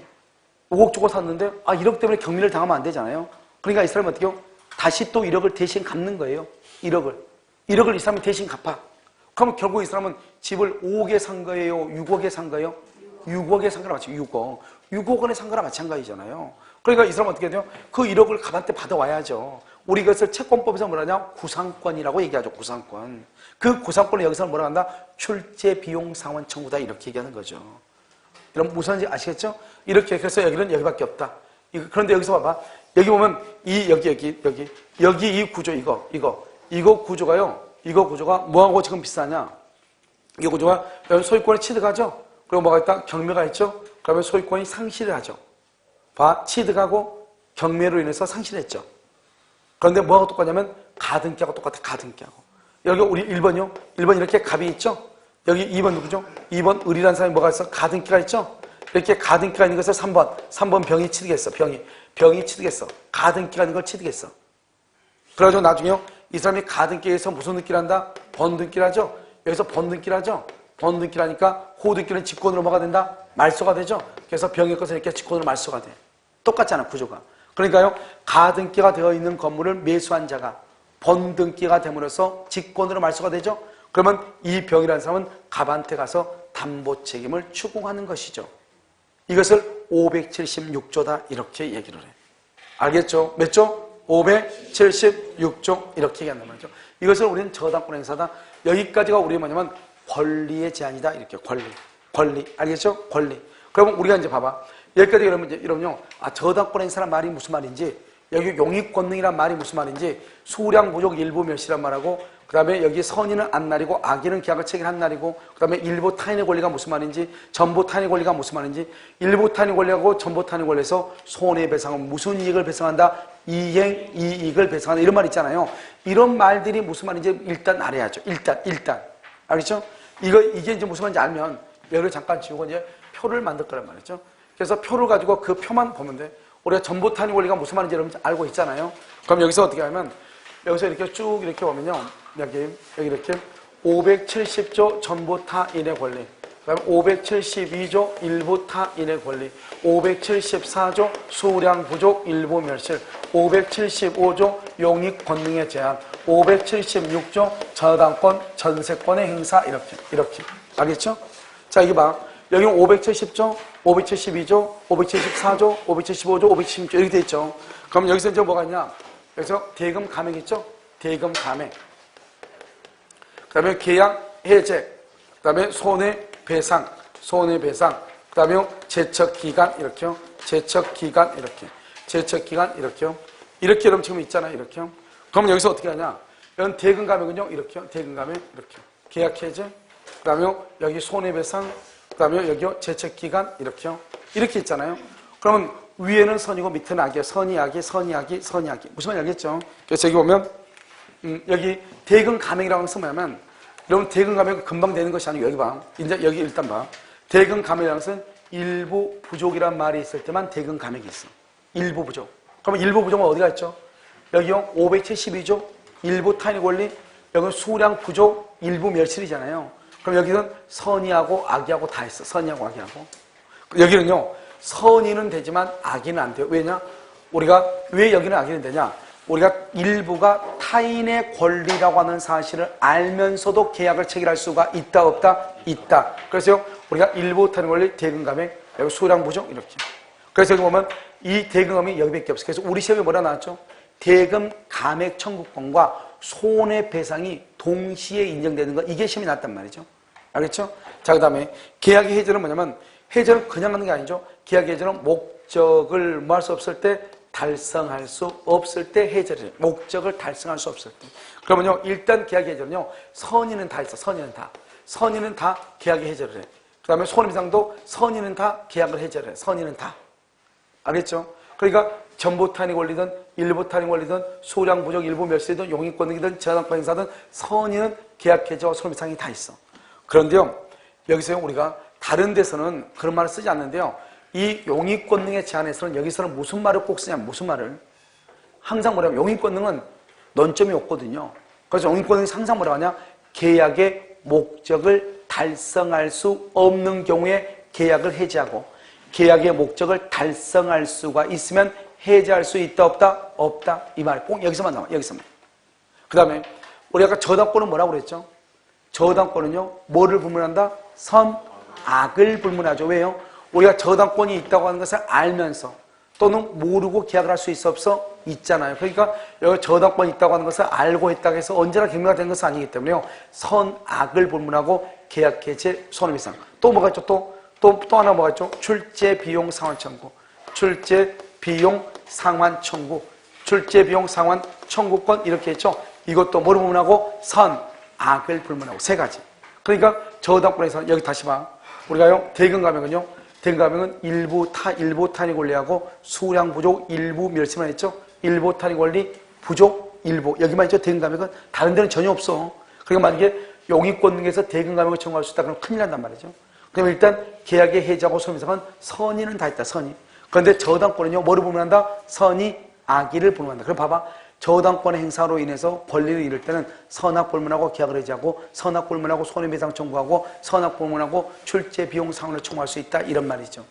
[SPEAKER 1] 5억 주고 샀는데 1억 때문에 경매를 당하면 안 되잖아요. 그러니까 이 사람이 어떻게 해요? 다시 또 1억을 대신 갚는 거예요. 1억을 이 사람이 대신 갚아. 그러면 결국 이 사람은 집을 5억에 산 거예요? 6억에 산 거예요? 6억에 산 거랑 마찬가지죠. 6억 원에 산 거랑 마찬가지잖아요. 그러니까 이 사람은 어떻게 돼요? 그 1억을 갑한테 받아와야죠. 우리 이것을 채권법에서 뭐라냐? 구상권이라고 얘기하죠. 구상권. 그 구상권을 여기서는 뭐라 한다? 출제 비용 상환 청구다 이렇게 얘기하는 거죠. 여러분 무슨 말인지 아시겠죠? 이렇게 그래서 여기는 여기밖에 없다. 그런데 여기서 봐봐. 여기 보면 여기 이 구조 이거 구조가 뭐하고 지금 비슷하냐? 이 구조가 여기 소유권을 취득하죠? 그리고 뭐가 있다? 경매가 있죠? 그러면 소유권이 상실을 하죠. 취득하고 경매로 인해서 상실했죠. 그런데 뭐하고 똑같냐면 가등기하고 똑같아. 가등기하고. 여기 우리 1번이요. 1번 이렇게 갑이 있죠? 여기 2번 누구죠? 2번 을이라는 사람이 뭐가 있어? 가등기가 있죠? 이렇게 가등기가 있는 것을 3번 병이 취득했어. 병이 취득했어. 가등기가 있는 걸 취득했어. 그래가지고 나중에요. 이 사람이 가등기에서 무슨 등기를 한다? 번등기를 하죠? 여기서 번등기를 하죠? 번등기를 하니까 호등기는 직권으로 뭐가 된다? 말소가 되죠? 그래서 병의 것은 이렇게 직권으로 말소가 돼. 똑같잖아, 구조가. 그러니까요, 가등기가 되어 있는 건물을 매수한 자가 번등기가 됨으로써 직권으로 말소가 되죠? 그러면 이 병이라는 사람은 갑한테 가서 담보 책임을 추궁하는 것이죠. 이것을 576조다 이렇게 얘기를 해. 알겠죠? 몇 조? 576조 이렇게 얘기한단 말이죠. 이것을 우리는 저당권 행사다. 여기까지가 우리 뭐냐면 권리의 제한이다. 이렇게 권리 알겠죠? 권리. 그러면 우리가 이제 봐봐. 여기까지 이러면요. 저당권 행사란 말이 무슨 말인지, 여기 용익권능이란 말이 무슨 말인지, 수량 부족 일부 멸시란 말하고, 그 다음에 여기 선의는 안 날이고 악인은 계약을 체결한 날이고, 그 다음에 일부 타인의 권리가 무슨 말인지, 전부 타인의 권리가 무슨 말인지, 일부 타인의 권리하고 전부 타인의 권리에서 손해배상은 무슨 이익을 배상한다? 이행 이익을 배상한다. 이런 말 있잖아요. 이런 말들이 무슨 말인지 일단 알아야죠. 일단 알겠죠? 이게 이제 무슨 말인지 알면 얘를 잠깐 지우고 이제 표를 만들 거란 말이죠. 그래서 표를 가지고 그 표만 보면 돼. 우리가 전부 타인의 권리가 무슨 말인지 여러분 알고 있잖아요. 그럼 여기서 어떻게 하면, 여기서 이렇게 쭉 이렇게 보면요. 여기 이렇게 570조 전부 타인의 권리, 그 다음에 572조 일부 타인의 권리, 574조 수량 부족 일부 멸실, 575조 용익 권능의 제한, 576조 저당권 전세권의 행사, 이렇게 알겠죠? 자, 이게 봐. 여기는 570조, 572조, 574조, 575조, 576조 이렇게 돼 있죠. 그럼 여기서 이제 뭐가 있냐? 여기서 대금 감액 있죠? 대금 감액. 그 다음에 계약 해제, 그 다음에 손해배상, 그 다음에 제척기간 이렇게요. 제척기간 이렇게요. 이렇게 여러분 지금 있잖아요. 이렇게요. 그러면 여기서 어떻게 하냐? 이런 대금 감액은요. 이렇게요. 대금 감액 이렇게요. 계약 해제, 그 다음에 여기 손해배상, 그 다음에 여기요. 제척기간 이렇게요. 이렇게 있잖아요. 그러면 위에는 선이고 밑에는 악이에요. 선이 악이. 무슨 말인지 알겠죠? 그래서 여기 보면 여기 대금 감액이라고 쓰면, 여러분 대금 감액은 금방 되는 것이 아니고, 여기 봐. 이제 여기 일단 봐. 대금 감액이라는 것은 일부 부족이란 말이 있을 때만 대금 감액이 있어. 일부 부족. 그러면 일부 부족은 어디가 있죠? 여기요. 572조 일부 타인의 권리, 여기는 수량 부족 일부 멸실이잖아요. 그럼 여기는 선의하고 악의하고 다 있어. 선의하고 악의하고. 여기는요. 선의는 되지만 악의는 안 돼요. 왜냐? 우리가 왜 여기는 악의는 되냐? 우리가 일부가 타인의 권리라고 하는 사실을 알면서도 계약을 체결할 수가 있다 없다? 있다. 그래서 우리가 일부 타인의 권리, 대금 감액, 여기 수량 부족 이렇게. 그래서 여기 보면 이 대금 감액이 여기밖에 없어요. 그래서 우리 시험에 뭐라 나왔죠? 대금 감액 청구권과 손해배상이 동시에 인정되는 거, 이게 시험이 났단 말이죠. 알겠죠? 자, 그 다음에 계약의 해제는 뭐냐면, 해제는 그냥 하는 게 아니죠. 계약의 해제는 목적을 뭐 할 수 없을 때, 달성할 수 없을 때 해제를 해요. 목적을 달성할 수 없을 때. 그러면요, 일단 계약의 해제는요, 선의는 다 있어. 선의는 다 계약의 해제를 해. 그 다음에 손해배상도 선의는 다 계약을 해제를 해. 선의는 다. 알겠죠? 그러니까 전부 타인의 권리든 일부 타인의 권리든 수량 부족 일부 멸실이든 용익권이든 저당권 행사든 선의는 계약 해제와 손해배상이 다 있어. 그런데요, 여기서 우리가 다른 데서는 그런 말을 쓰지 않는데요, 이 용익권능의 제한에서는 여기서는 무슨 말을 꼭 쓰냐면, 무슨 말을 항상 뭐라고, 용익권능은 논점이 없거든요. 그래서 용익권능이 항상 뭐라고 하냐, 계약의 목적을 달성할 수 없는 경우에 계약을 해제하고, 계약의 목적을 달성할 수가 있으면 해제할 수 있다 없다? 없다. 이 말 꼭 여기서만 나와. 여기서만. 그 다음에 우리 아까 저당권은 뭐라고 그랬죠? 저당권은요, 뭐를 불문한다? 선, 악을 불문하죠. 왜요? 우리가 저당권이 있다고 하는 것을 알면서 또는 모르고 계약을 할 수 있어 없어? 있잖아요. 그러니까 여기 저당권이 있다고 하는 것을 알고 있다고 해서 언제나 경매가 되는 것은 아니기 때문에요, 선, 악을 불문하고 계약 해제, 손해배상. 또 뭐가 있죠? 또 하나 뭐가 있죠? 출제 비용 상환 청구. 출제 비용 상환 청구권 이렇게 했죠. 이것도 뭐를 불문하고? 선, 악을 불문하고. 세 가지. 그러니까 저당권에서 여기 다시 봐. 우리가요, 대금 감액은요, 대금 감액은 일부 타인의 권리하고 수량 부족 일부 멸시만 했죠. 일부 타인의 권리 부족 일부, 여기만 있죠. 대금 감액은. 다른 데는 전혀 없어. 그러니까 만약에 용익권능에서 대금 감액을 청구할 수 있다 그러면 큰일 난단 말이죠. 그러면 일단 계약의 해제하고 손해배상은 선의는 다 있다. 선의. 그런데 저당권은요, 뭐를 불문한다? 선의, 악의를 불문한다. 그럼 봐봐. 저당권의 행사로 인해서 권리를 잃을 때는 선악 불문하고 계약을 해제하고, 선악 불문하고 손해배상 청구하고, 선악 불문하고 출제 비용 상환을 청구할 수 있다. 이런 말이죠.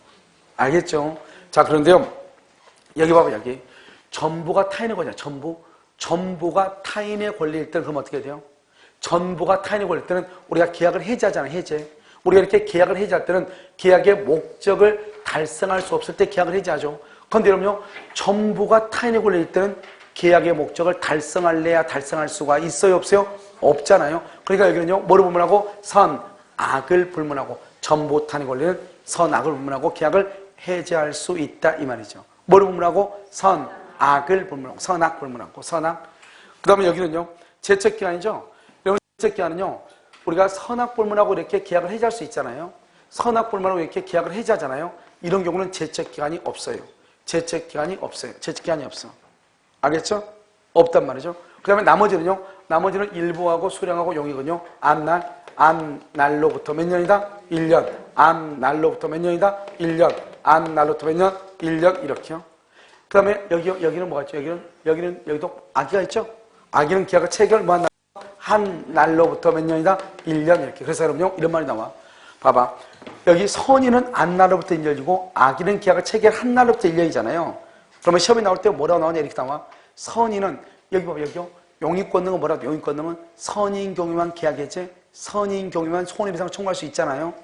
[SPEAKER 1] 알겠죠? 자, 그런데요, 여기 봐봐. 여기 전부가 타인의 권리야. 전부가 타인의 권리일 때는 그럼 어떻게 돼요? 전부가 타인의 권리일 때는 우리가 계약을 해제하잖아요. 해제. 우리가 이렇게 계약을 해제할 때는 계약의 목적을 달성할 수 없을 때 계약을 해제하죠. 그런데 여러분요, 전부가 타인의 권리일 때는 계약의 목적을 달성할래야 달성할 수가 있어요, 없어요? 없잖아요. 그러니까 여기는요, 뭐를 불문하고? 선, 악을 불문하고, 전보탄이 걸리는 선악을 불문하고 계약을 해제할 수 있다 이 말이죠. 뭐를 불문하고? 선, 악을 불문하고, 선악 불문하고, 선악. 그 다음에 여기는요, 제척기간이죠. 여러분, 제척기간은요, 우리가 선악 불문하고 이렇게 계약을 해제할 수 있잖아요. 선악 불문하고 이렇게 계약을 해제하잖아요. 이런 경우는 제척기간이 없어요. 제척기간이 없어요. 제척기간이 없어. 알겠죠? 없단 말이죠. 그 다음에 나머지는요, 나머지는 일부하고 수량하고 용이거든요. 안날로부터 몇 년이다? 1년. 안날로부터 몇 년이다? 1년. 안날로부터 몇 년? 1년. 이렇게요. 그 다음에 여기는 뭐가 있죠? 여기도 아기가 있죠? 아기는 계약을 체결 뭐 한 날로부터 몇 년이다? 1년. 이렇게. 그래서 여러분요, 이런 말이 나와. 봐봐. 여기 선인은 안날로부터 1년이고 아기는 계약을 체결 한 날로부터 1년이잖아요. 그러면 시험에 나올 때 뭐라고 나오냐 이렇게 나와. 선인은 여기 봐봐. 여기요. 용익권능은 뭐라고? 용익권능은 선인 경우만 계약 해제, 선인 경우만 손해배상을 청구할 수 있잖아요.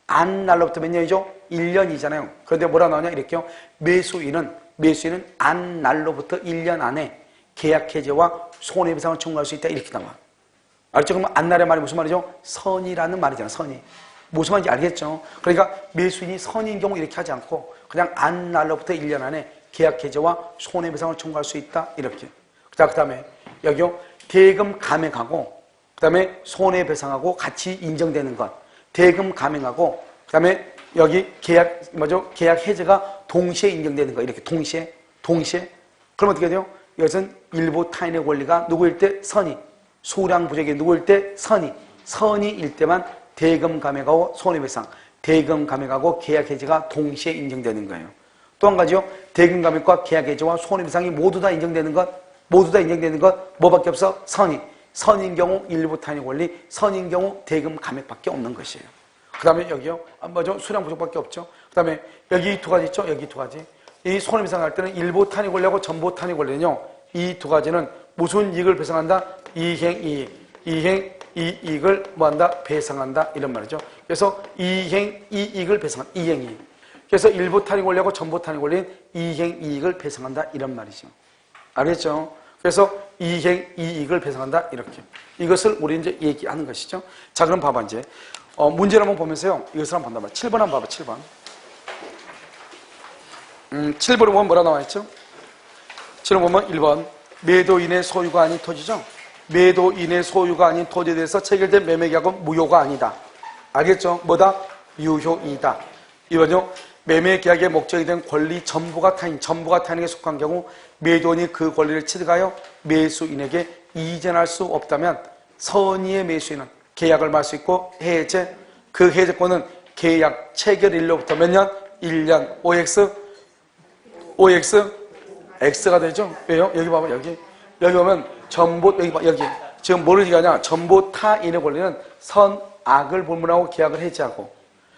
[SPEAKER 1] 안날로부터 몇 년이죠? 1년이잖아요. 그런데 뭐라고 나오냐 이렇게요. 매수인은 안날로부터 1년 안에 계약 해제와 손해배상을 청구할 수 있다 이렇게 나와. 알죠? 그러면 안날의 말이 무슨 말이죠? 선이라는 말이잖아. 선이. 무슨 말인지 알겠죠? 그러니까 매수인이 선인 경우 이렇게 하지 않고 그냥 안날로부터 1년 안에 계약 해제와 손해배상을 청구할 수 있다 이렇게. 자, 그 다음에 여기요. 대금 감액하고 그 다음에 손해배상하고 같이 인정되는 것. 대금 감액하고 그 다음에 여기 계약 해제가 동시에 인정되는 거. 이렇게 동시에. 그럼 어떻게 돼요? 이것은 일부 타인의 권리가 누구일 때? 선이. 수량 부족이 누구일 때? 선이일 때만 대금 감액하고 손해배상, 대금 감액하고 계약 해제가 동시에 인정되는 거예요. 또 한 가지요. 대금 감액과 계약 해제와 손해배상이 모두 다 인정되는 것 뭐밖에 없어? 선인 경우 일부 타인의 권리, 선인 경우 대금 감액밖에 없는 것이에요. 그 다음에 여기요. 수량 부족밖에 없죠. 그 다음에 여기 두 가지 있죠. 여기 두 가지. 이 손해배상 할 때는 일부 타인의 권리하고 전부 타인의 권리는요. 이 두 가지는 무슨 이익을 배상한다? 이익을 뭐한다? 배상한다 이런 말이죠. 그래서 이익을 배상한다. 이익. 그래서 일부 타인의 권리하고 전부 타인의 권리는 이익을 배상한다 이런 말이죠. 알겠죠? 그래서 이익을 배상한다 이렇게. 이것을 우리 이제 얘기하는 것이죠. 자, 그럼 봐봐 이제 문제를 한번 보면서요. 이것을 한번 본단 말이야. 7번 한번 봐봐. 7번. 7번에 보면 뭐라 나와 있죠? 7번 보면 1번 매도인의 소유가 아닌 토지죠. 매도인의 소유가 아닌 토지에 대해서 체결된 매매계약은 무효가 아니다. 알겠죠? 뭐다? 유효이다. 2번요. 매매계약의 목적이 된 권리 전부가 타인에게 속한 경우 매도인이 그 권리를 취득하여 매수인에게 이전할 수 없다면 선의의 매수인은 계약을 말 수 있고 그 해제권은 계약 체결일로부터 몇 년? 1년. X가 되죠? 왜요? 여기 봐봐. 여기 보면 여기 지금 뭐를 얘기하냐? 전부 타인의 권리는 선악을 불문하고 계약을 해제하고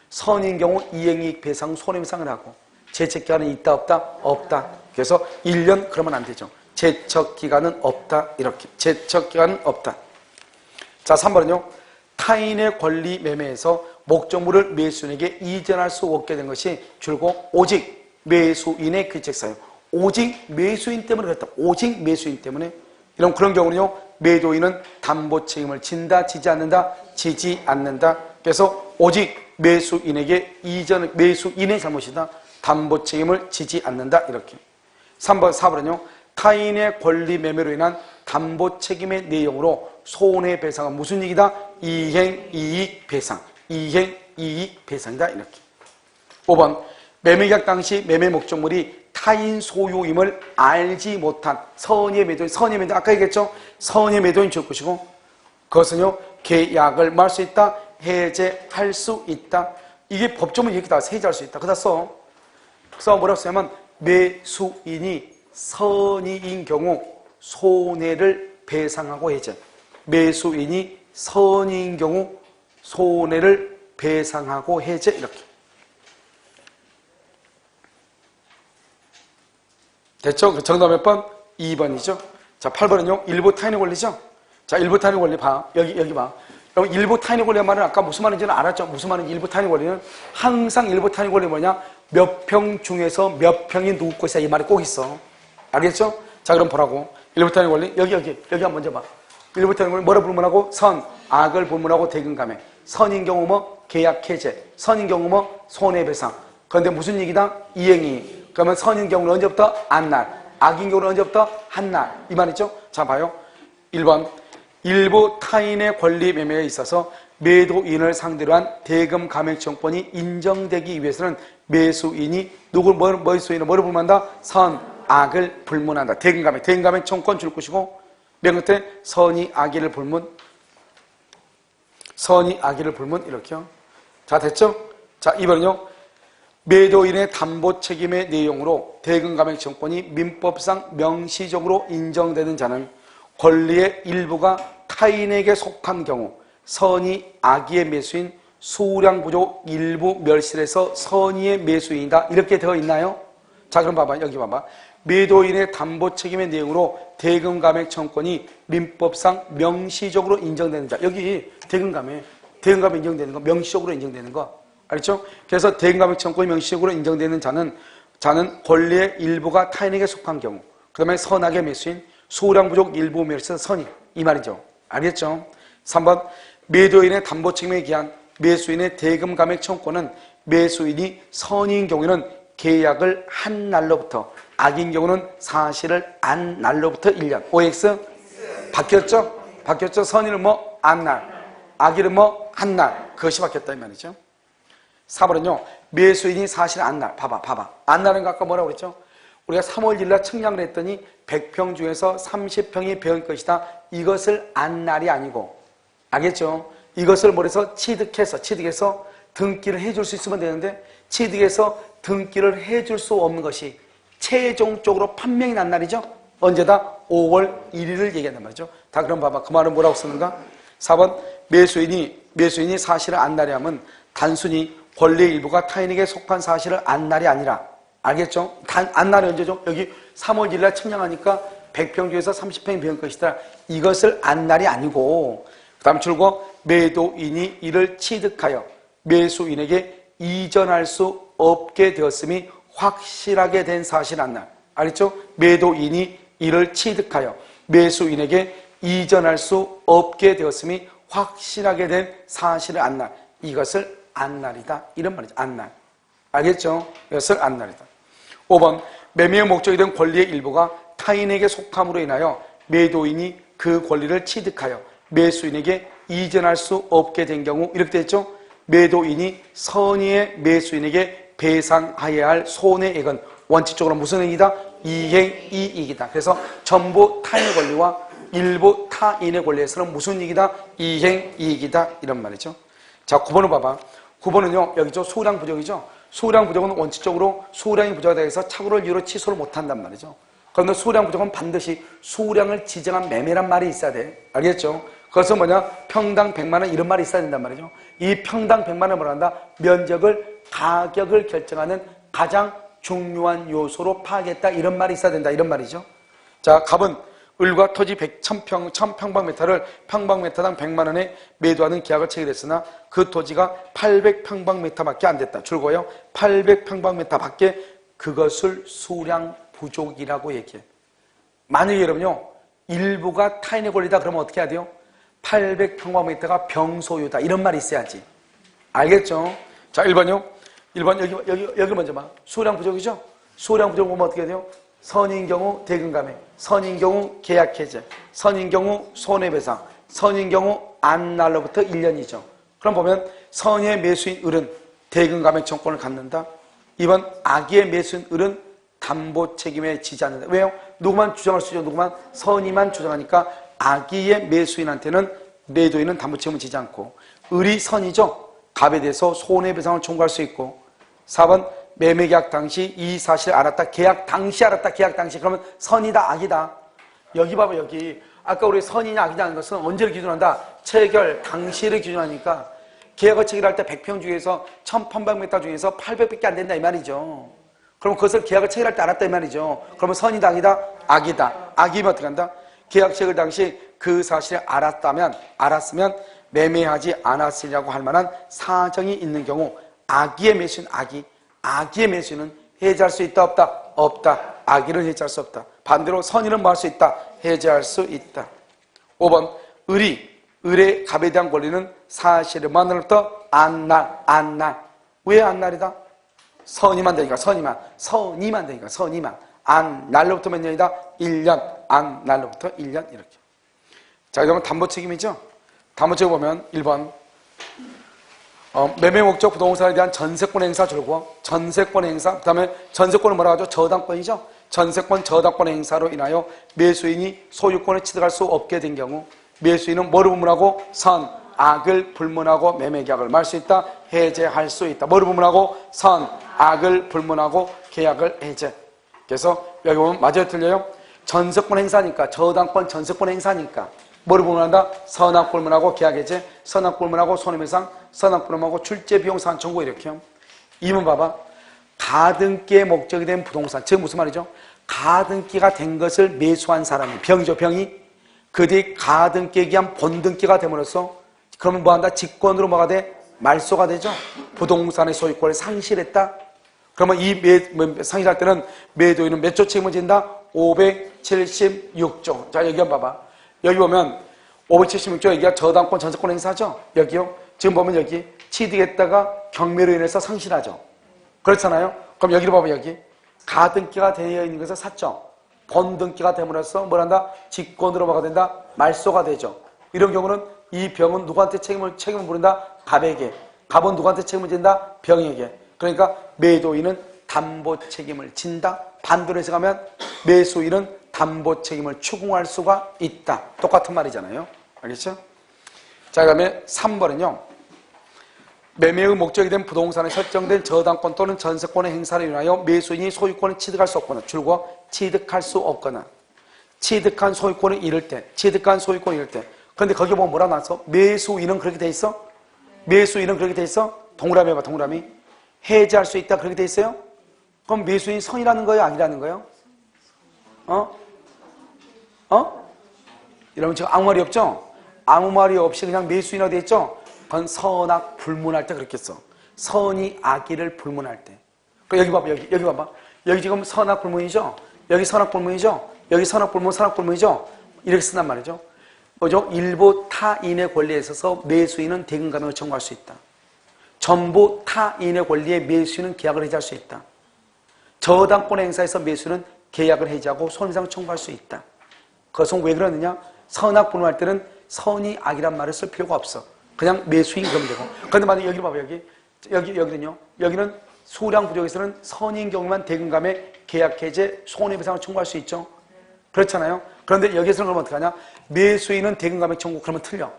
[SPEAKER 1] 선인 경우 이행이익 배상 손해배상을 하고 제척기간은 있다 없다? 없다. 그래서 1년 그러면 안 되죠. 제척기간은 없다. 이렇게. 제척기간은 없다. 자, 3번은요. 타인의 권리 매매에서 목적물을 매수인에게 이전할 수 없게 된 것이 줄곧 오직 매수인의 규칙사유. 오직 매수인 때문에 그랬다. 오직 매수인 때문에. 이런 그런 경우는요. 매도인은 담보 책임을 진다, 지지 않는다, 지지 않는다. 그래서 오직 매수인의 잘못이다. 담보 책임을 지지 않는다. 이렇게. 4번은요. 타인의 권리 매매로 인한 담보 책임의 내용으로 손해배상은 무슨 얘기다? 이행이익 배상. 이행이익 배상이다. 이렇게. 5번. 매매계약 당시 매매 목적물이 타인 소유임을 알지 못한 선의의 매도인 아까 얘기했죠? 선의의 매도인 줄 것이고 그것은요. 계약을 말 수 있다. 해제할 수 있다. 이게 법조문 이렇게 나와서 해제할 수 있다. 그다 써. 그래서 뭐라고 쓰냐면 매수인이 선의인 경우 손해를 배상하고 해제. 매수인이 선의인 경우 손해를 배상하고 해제. 이렇게. 됐죠? 정답 몇 번? 2번이죠. 자, 8번은요. 일부 타인의 권리죠. 자, 일부 타인의 권리 봐. 여기 봐. 여러분, 일부 타인의 권리의 말은 아까 무슨 말인지는 알았죠? 무슨 말인지 일부 타인의 권리는 항상 일부 타인의 권리 뭐냐? 몇 평 중에서 몇 평이 누구 것이야. 이 말이 꼭 있어. 알겠죠? 자, 그럼 보라고. 1부터 N의 권리. 여기 한번 먼저 봐. 1부터 N의 권리 뭐를 불문하고? 선, 악을 불문하고 대금감해. 선인 경우 뭐? 계약 해제. 선인 경우 뭐? 손해배상. 그런데 무슨 얘기다? 이행이. 그러면 선인 경우는 언제부터? 안날. 악인 경우는 언제부터? 한날. 이 말이죠? 자, 봐요. 1번. 일부 타인의 권리 매매에 있어서 매도인을 상대로 한 대금 감액 청권이 인정되기 위해서는 매수인이 매수인은 뭐를 불문한다? 선, 악을 불문한다. 대금 감액 청권 줄 것이고, 맨 끝에 선이 악의를 불문, 이렇게요. 자, 됐죠? 자, 2번은요. 매도인의 담보 책임의 내용으로 대금 감액 청권이 민법상 명시적으로 인정되는 자는 권리의 일부가 타인에게 속한 경우 선의 악의의 매수인 수량 부족 일부 멸실해서 선의의 매수인이다. 이렇게 되어 있나요? 자, 그럼 봐봐. 여기 봐봐. 매도인의 담보 책임의 내용으로 대금 감액 청권이 민법상 명시적으로 인정되는 자. 여기 대금 감액 인정되는 거, 명시적으로 인정되는 거. 알겠죠? 그래서 대금 감액 청권이 명시적으로 인정되는 자는 권리의 일부가 타인에게 속한 경우, 그 다음에 선악의 매수인, 수량 부족 일부 멸실해서 선의. 이 말이죠. 알겠죠? 3번. 매도인의 담보 책임에 기한 매수인의 대금 감액 청권은 매수인이 선인 경우에는 계약을 한 날로부터, 악인 경우는 사실을 안 날로부터 1년. OX 바뀌었죠? 선인은 뭐? 안 날. 악인은 뭐? 한 날. 그것이 바뀌었다 이 말이죠. 4번은요. 매수인이 사실 안 날. 봐봐. 안 날은 거 아까 뭐라고 그랬죠? 우리가 3월 1일 날 측량을 했더니 100평 중에서 30평이 배은 것이다. 이것을 안 날이 아니고, 알겠죠? 이것을 뭐래서 취득해서 등기를 해줄 수 있으면 되는데, 취득해서 등기를 해줄 수 없는 것이 최종적으로 판명이 난 날이죠? 언제다? 5월 1일을 얘기한단 말이죠. 다 그럼 봐봐. 그 말은 뭐라고 쓰는가? 4번. 매수인이 사실을 안 날이 하면 단순히 권리의 일부가 타인에게 속한 사실을 안 날이 아니라, 알겠죠? 안 날이 언제죠? 여기 3월 1일 날 측량하니까 100평 중에서 30평이 배은 것이다. 이것을 안 날이 아니고, 그 다음 출고. 매도인이 이를 취득하여 매수인에게 이전할 수 없게 되었음이 확실하게 된 사실 안 날. 알겠죠? 매도인이 이를 취득하여 매수인에게 이전할 수 없게 되었음이 확실하게 된 사실을 안 날. 이것을 안 날이다. 이런 말이죠. 안 날. 알겠죠? 이것을 안 날이다. 5번. 매매의 목적이 된 권리의 일부가 타인에게 속함으로 인하여 매도인이 그 권리를 취득하여 매수인에게 이전할 수 없게 된 경우, 이렇게 됐죠? 매도인이 선의의 매수인에게 배상하여야 할 손해액은 원칙적으로 무슨 액이다? 이행이익이다. 그래서 전부 타인의 권리와 일부 타인의 권리에서는 무슨 이익이다? 이행이익이다. 이런 말이죠. 자, 9번을 봐봐. 9번은요, 여기죠. 수량 부족이죠. 수량 부족은 원칙적으로 수량이 부족하다 해서 착오를 이유로 취소를 못한단 말이죠. 그런데 수량 부족은 반드시 수량을 지정한 매매란 말이 있어야 돼. 알겠죠? 그것은 뭐냐? 평당 100만 원 이런 말이 있어야 된단 말이죠. 이 평당 100만 원을 뭐란다? 면적을, 가격을 결정하는 가장 중요한 요소로 파악했다. 이런 말이 있어야 된다. 이런 말이죠. 자, 갑은 을과 토지 1000평방미터를 평방미터당 100만 원에 매도하는 계약을 체결했으나 그 토지가 800평방미터밖에 안 됐다. 줄거요. 800평방미터밖에 그것을 수량 부족이라고 얘기해. 만약에 여러분요, 일부가 타인의 권리다 그러면 어떻게 해야 돼요? 800평방미터가 병소유다. 이런 말이 있어야지. 알겠죠? 자, 1번요. 1번 여기 먼저 봐. 수량 부족이죠? 수량 부족 보면 어떻게 돼요? 선인 경우 대금감액, 선인 경우 계약해제, 선인 경우 손해배상, 선인 경우 안날로부터 1년이죠. 그럼 보면 선의 매수인 을은 대금감액 청권을 갖는다. 2번 악의 매수인 을은 담보 책임에 지지 않는다. 왜요? 누구만 주장할 수 있죠. 누구만? 선의만 주장하니까 악의의 매수인한테는 매도인은 담보 책임을 지지 않고, 을이 선이죠. 갑에 대해서 손해배상을 청구할 수 있고. 4번 매매계약 당시 이 사실을 알았다. 계약 당시 알았다. 계약 당시. 그러면 선이다 악이다. 여기 봐봐. 여기 아까 우리 선이냐 악이냐 하는 것은 언제를 기준한다? 체결 당시를 기준하니까 계약을 체결할 때 100평 중에서 1800m 중에서 800밖에 안 된다 이 말이죠. 그럼 그것을 계약을 체결할 때 알았다 이 말이죠. 그러면 선이다 악이다? 악이다. 악이면 어떻게 한다? 계약 체결 당시 그 사실을 알았으면 매매하지 않았으려고 할 만한 사정이 있는 경우 악의의 매수인 악의의 매수인은 해지할 수 있다 없다? 없다. 악의를 해지할 수 없다. 반대로 선의는 뭐 할 수 있다? 해제할 수 있다. 5번 을의 갑에 대한 권리는 사실을 만으로부터 안날. 왜 안날이다? 선의만 되니까 선의만 되니까 선의만. 안날로부터 몇 년이다? 1년. 안날로부터 1년 이렇게. 자, 그러면 담보 책임이죠? 담보 책임 보면 1번 매매 목적 부동산에 대한 전세권 행사 줄고 전세권 행사, 그 다음에 전세권을 뭐라고 하죠? 저당권이죠? 전세권 저당권 행사로 인하여 매수인이 소유권을 취득할 수 없게 된 경우 매수인은 뭐를 불문하고? 선악을 불문하고 매매계약을 말 수 있다? 해제할 수 있다. 뭐를 불문하고? 선악을 불문하고 계약을 해제. 그래서 여기 보면 맞아요 틀려요? 전세권 행사니까 저당권 전세권 행사니까 뭐를 불문한다? 선악 불문하고 계약 해제, 선악 불문하고 손해배상, 선악 불문하고 출제 비용 사안 청구 이렇게요. 2번 봐봐. 가등기의 목적이 된 부동산, 즉 무슨 말이죠? 가등기가 된 것을 매수한 사람이 병이죠, 병이. 그 뒤 가등기에 의한 본등기가 됨으로써 그러면 뭐한다? 직권으로 뭐가 돼? 말소가 되죠. 부동산의 소유권을 상실했다. 그러면 이 상실할 때는 매도인은 몇 조 책임을 진다? 576조. 자, 여기 한번 봐봐. 여기 보면 576조 여기가 저당권 전세권 행사죠. 여기요. 지금 보면 여기 취득했다가 경매로 인해서 상실하죠. 그렇잖아요. 그럼 여기를 봐봐. 여기 가등기가 되어 있는 것을 샀죠. 본등기가 됨으로써 뭐란다? 직권으로 뭐가 된다? 말소가 되죠. 이런 경우는 이 병은 누구한테 책임을 부른다? 갑에게. 갑은 누구한테 책임을 진다? 병에게. 그러니까 매도인은 담보 책임을 진다. 반대로 해석하면 매수인은 담보 책임을 추궁할 수가 있다. 똑같은 말이잖아요. 알겠죠? 자, 그 다음에 3번은요. 매매의 목적이 된 부동산에 설정된 저당권 또는 전세권의 행사를 인하여 매수인이 소유권을 취득할 수 없거나 줄고 취득할 수 없거나 취득한 소유권을 잃을 때 그런데 거기 보면 뭐라 나왔어? 매수인은 그렇게 돼 있어? 매수인은 그렇게 돼 있어? 동그라미 해봐. 동그라미. 해제할 수 있다 그렇게 돼 있어요? 그럼 매수인이 선이라는 거예요? 악이라는 거예요? 여러분 지금 아무 말이 없죠? 아무 말이 없이 그냥 매수인이라고 돼 있죠? 그건 선악 불문할 때 그렇게 써. 선이 악의를 불문할 때. 여기 봐봐. 여기 봐봐. 여기 지금 선악 불문이죠? 여기 선악 불문이죠? 여기 선악 불문, 선악 불문이죠? 이렇게 쓴단 말이죠. 뭐죠? 일부 타인의 권리에 있어서 매수인은 대금 감액을 청구할 수 있다. 전부 타인의 권리에 매수인은 계약을 해지할 수 있다. 저당권 행사에서 매수인은 계약을 해지하고 손해배상 청구할 수 있다. 그것은 왜 그러느냐? 선악 불문할 때는 선이 악이란 말을 쓸 필요가 없어. 그냥 매수인 그러면 되고. 그런데 만약에 여기 봐봐. 여기는요. 여기는 수량 부족에서는 선인 경우만 대금 감액, 계약 해제, 손해배상을 청구할 수 있죠. 그렇잖아요. 그런데 여기서는 그러면 어떻게 하냐? 매수인은 대금 감액 청구 그러면 틀려.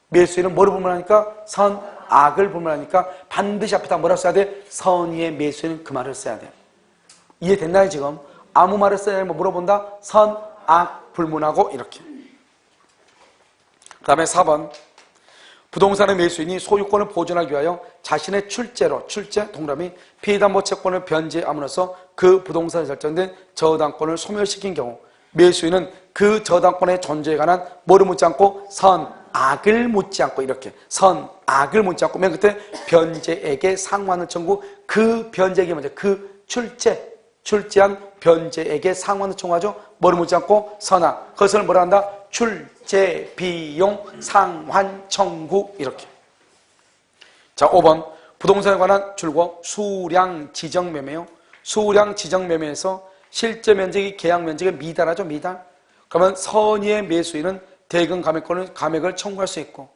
[SPEAKER 1] 매수인은 뭐를 불문하니까? 선악을 불문하니까 반드시 앞에다 뭐라 써야 돼? 선의의 매수인은 그 말을 써야 돼. 이해됐나요 지금? 아무 말을 써야 되면 물어본다? 선악 불문하고 이렇게. 그 다음에 4번. 부동산의 매수인이 소유권을 보존하기 위하여 자신의 출제 동그라미 피담보 채권을 변제함으로써 그 부동산에 설정된 저당권을 소멸시킨 경우 매수인은 그 저당권의 존재에 관한 뭐를 묻지 않고? 선악을 묻지 않고 이렇게 선악을 묻지 않고 맨 끝에 변제액의 상환을 청구 그 변제액이 먼저 그 출제한 변제액의 상환을 청구하죠. 뭐를 묻지 않고? 선악. 그것을 뭐라 한다? 출제 비용 상환 청구 이렇게. 자, 5번 부동산에 관한 줄고 수량 지정 매매요. 수량 지정 매매에서 실제 면적이 계약 면적에 미달하죠. 미달. 그러면 선의의 매수인은 대금 감액을 청구할 수 있고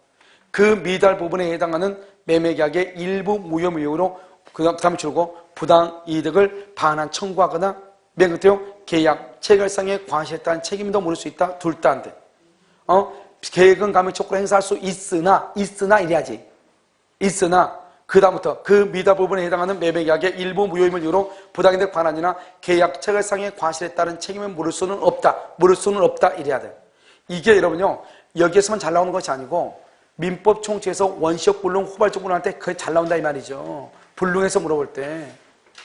[SPEAKER 1] 그 미달 부분에 해당하는 매매계약의 일부 무효무효로 그 다음에 줄고 부당 이득을 반환 청구하거나 맨 끝에요. 계약 체결상의 과실에 책임도 물을 수 있다. 둘 다 안 돼. 계획은 감액 촉구를 행사할 수 있으나 이래야지. 있으나 그 다음부터 그 미달 부분에 해당하는 매매계약의 일부 무효임을 이유로 부당이득 반환이나 계약 체결상의 과실에 따른 책임을 물을 수는 없다 이래야 돼. 이게 여러분요 여기에서만 잘 나오는 것이 아니고 민법 총칙에서 원시적 불능 후발적 불능할 때 그게 잘 나온다 이 말이죠. 불능에서 물어볼 때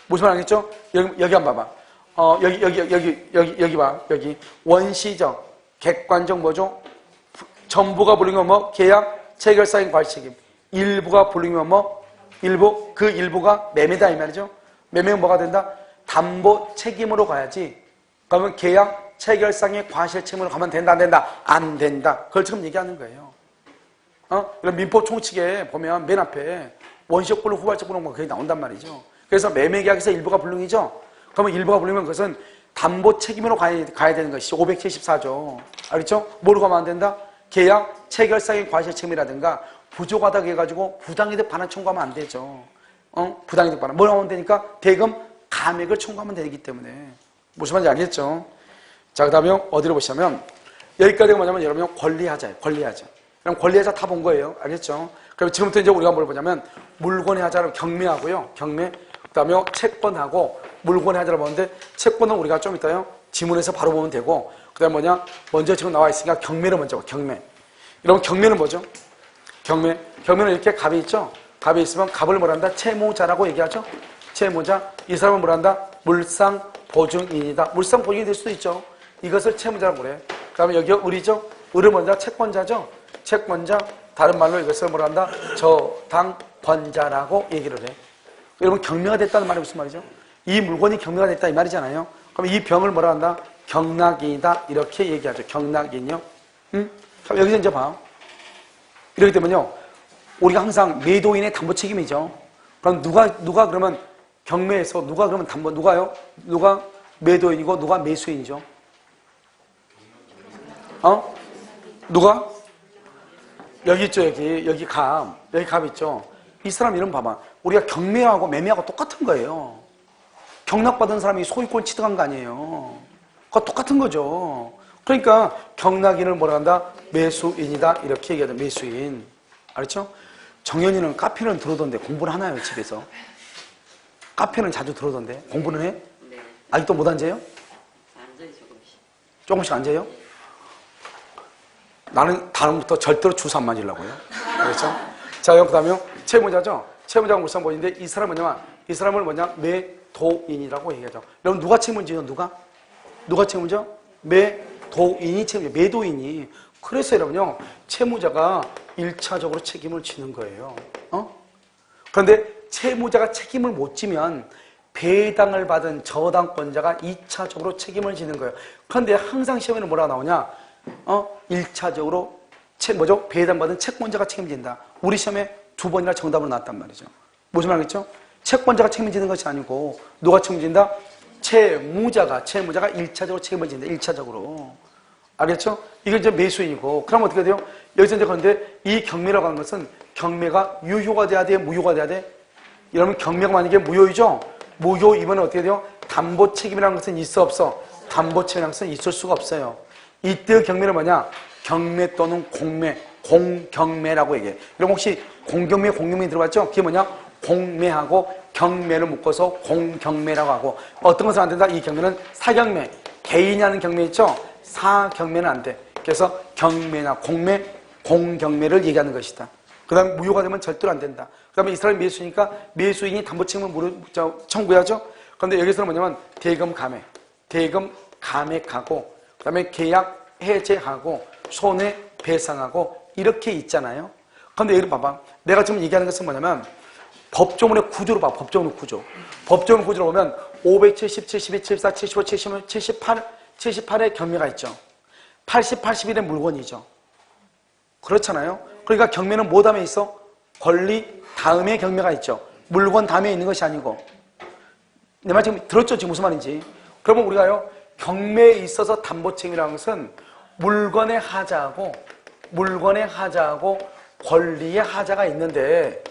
[SPEAKER 1] 무슨 말 알겠죠? 여기 한번 봐봐. 여기 봐. 여기 원시적 객관적 뭐죠? 전부가 불능이면 뭐? 계약 체결상의 과실책임. 일부가 불능이면 뭐? 그 일부가 매매다 이 말이죠. 매매는 뭐가 된다? 담보 책임으로 가야지. 그러면 계약 체결상의 과실 책임으로 가면 된다, 안 된다? 안 된다. 그걸 지금 얘기하는 거예요. 이런 민법 총칙에 보면 맨 앞에 원시적 불능, 후발적 불능 그게 나온단 말이죠. 그래서 매매계약에서 일부가 불능이죠. 그러면 일부가 불능이면 그것은 담보 책임으로 가야 되는 것이 574조. 알겠죠? 뭐로 가면 안 된다? 계약 체결상의 과실 책임이라든가 부족하다고 해가지고 부당이득 반환 청구하면 안 되죠. 부당이득 반환. 뭘 하면 되니까? 대금 감액을 청구하면 되기 때문에. 무슨 말인지 알겠죠? 자, 그 다음에 어디로 보시면 여기까지가 뭐냐면 여러분 권리하자예요. 권리하자. 그럼 권리하자 다 본 거예요. 알겠죠? 그럼 지금부터 이제 우리가 뭘 보냐면 물권의 하자를 경매하고요. 경매. 그 다음에 채권하고 물권의 하자를 보는데 채권은 우리가 좀 이따요. 지문에서 바로 보면 되고 그 다음에 뭐냐? 먼저 지금 나와 있으니까 경매를 먼저 봐. 경매. 여러분 경매는 뭐죠? 경매. 경매는 이렇게 갑이 있죠? 갑이 있으면 갑을 뭐란다? 채무자라고 얘기하죠? 채무자. 이 사람은 뭐란다? 물상보증인이다. 물상보증인이 될 수도 있죠. 이것을 채무자라고 그래. 그 다음에 여기 을이죠? 을은 먼저 채권자죠? 채권자. 다른 말로 이것을 뭐란다? 저당권자라고 얘기를 해. 여러분 경매가 됐다는 말이 무슨 말이죠? 이 물건이 경매가 됐다 이 말이잖아요. 그럼 이 병을 뭐라 한다? 경락인이다. 이렇게 얘기하죠. 경락인이요. 응? 그럼 여기서 이제 봐. 이렇기 때문에요. 우리가 항상 매도인의 담보 책임이죠. 그럼 누가 그러면 경매에서 누가 그러면 담보, 누가요? 누가 매도인이고 누가 매수인이죠? 누가? 여기 있죠, 여기 갑. 여기 갑 있죠? 이 사람 이름 봐봐. 우리가 경매하고 매매하고 똑같은 거예요. 경락받은 사람이 소유권 취득한 거 아니에요. 그거 똑같은 거죠. 그러니까 경락인을 뭐라 한다? 매수인이다. 이렇게 얘기하죠. 매수인. 알았죠? 정연이는 카페는 들어오던데 공부를 하나요, 집에서? 카페는 자주 들어오던데 공부는 해?
[SPEAKER 2] 네.
[SPEAKER 1] 아직도 못 앉아요?
[SPEAKER 2] 앉아요, 조금씩.
[SPEAKER 1] 조금씩 앉아요? 나는 다음부터 절대로 주사 안 맞으려고요. 그렇죠? 자, 그 다음에 채무자죠? 채무자가 물상보인데 이 사람은 뭐냐면 이 사람을 뭐냐? 매도인이라고 얘기하죠. 여러분 누가 책임지요? 누가 책임져? 매도인이 책임져. 매도인이. 그래서 여러분요. 채무자가 1차적으로 책임을 지는 거예요. 그런데 채무자가 책임을 못 지면 배당을 받은 저당권자가 2차적으로 책임을 지는 거예요. 그런데 항상 시험에는 뭐라고 나오냐? 1차적으로 배당받은 채권자가 책임진다. 우리 시험에 2번이나 정답으로 나왔단 말이죠. 무슨 말이겠죠? 채권자가 책임지는 것이 아니고 누가 책임진다? 채무자가 1차적으로 책임을 진다. 1차적으로. 알겠죠? 이게 이제 매수인이고. 그럼 어떻게 돼요? 여기서 이제 그런데 이 경매라고 하는 것은 경매가 유효가 돼야 돼? 무효가 돼야 돼? 여러분 경매가 만약에 무효이죠? 무효이면 어떻게 돼요? 담보 책임이라는 것은 있어 없어? 담보 책임이라는 것은 있을 수가 없어요. 이때의 경매는 뭐냐? 경매 또는 공매, 공경매라고 얘기해. 여러분 혹시 공경매, 공경매 들어봤죠? 그게 뭐냐? 공매하고 경매를 묶어서 공경매라고 하고 어떤 것은 안 된다? 이 경매는 사경매, 개인이 하는 경매 있죠? 사경매는 안 돼. 그래서 경매나 공매, 공경매를 얘기하는 것이다. 그 다음에 무효가 되면 절대로 안 된다. 그 다음에 이 사람이 매수니까 매수인이 담보 책임을 청구해야죠. 그런데 여기서는 뭐냐면 대금 감액하고 그 다음에 계약 해제하고 손해배상하고 이렇게 있잖아요. 그런데 여기 봐봐. 내가 지금 얘기하는 것은 뭐냐면 법조문의 구조로 봐. 법조문의 구조. 법조문 구조로 보면 570, 72, 74, 75, 75, 78의 경매가 있죠. 80, 81의 물건이죠. 그렇잖아요. 그러니까 경매는 뭐 다음에 있어? 권리 다음에 경매가 있죠. 물건 다음에 있는 것이 아니고. 내 말 지금 들었죠? 지금 무슨 말인지. 그러면 우리가요. 경매에 있어서 담보책임이라는 것은 물건의 하자하고 권리의 하자가 있는데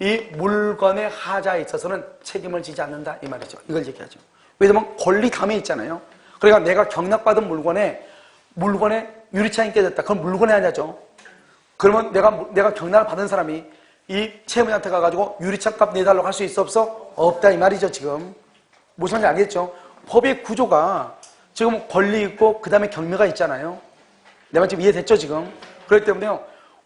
[SPEAKER 1] 이 물건의 하자에 있어서는 책임을 지지 않는다 이 말이죠. 이걸 얘기하죠. 왜냐면 권리 다음에 있잖아요. 그러니까 내가 경락받은 물건에 유리창이 깨졌다. 그럼 물건의 하자죠. 그러면 내가 경락을 받은 사람이 이 채무자한테 가가지고 유리창 값 내달라고 할 수 있어 없어? 없다 이 말이죠. 지금 무슨 말인지 알겠죠? 법의 구조가 지금 권리 있고 그 다음에 경매가 있잖아요. 내 말 지금 이해됐죠 지금? 그렇기 때문에요.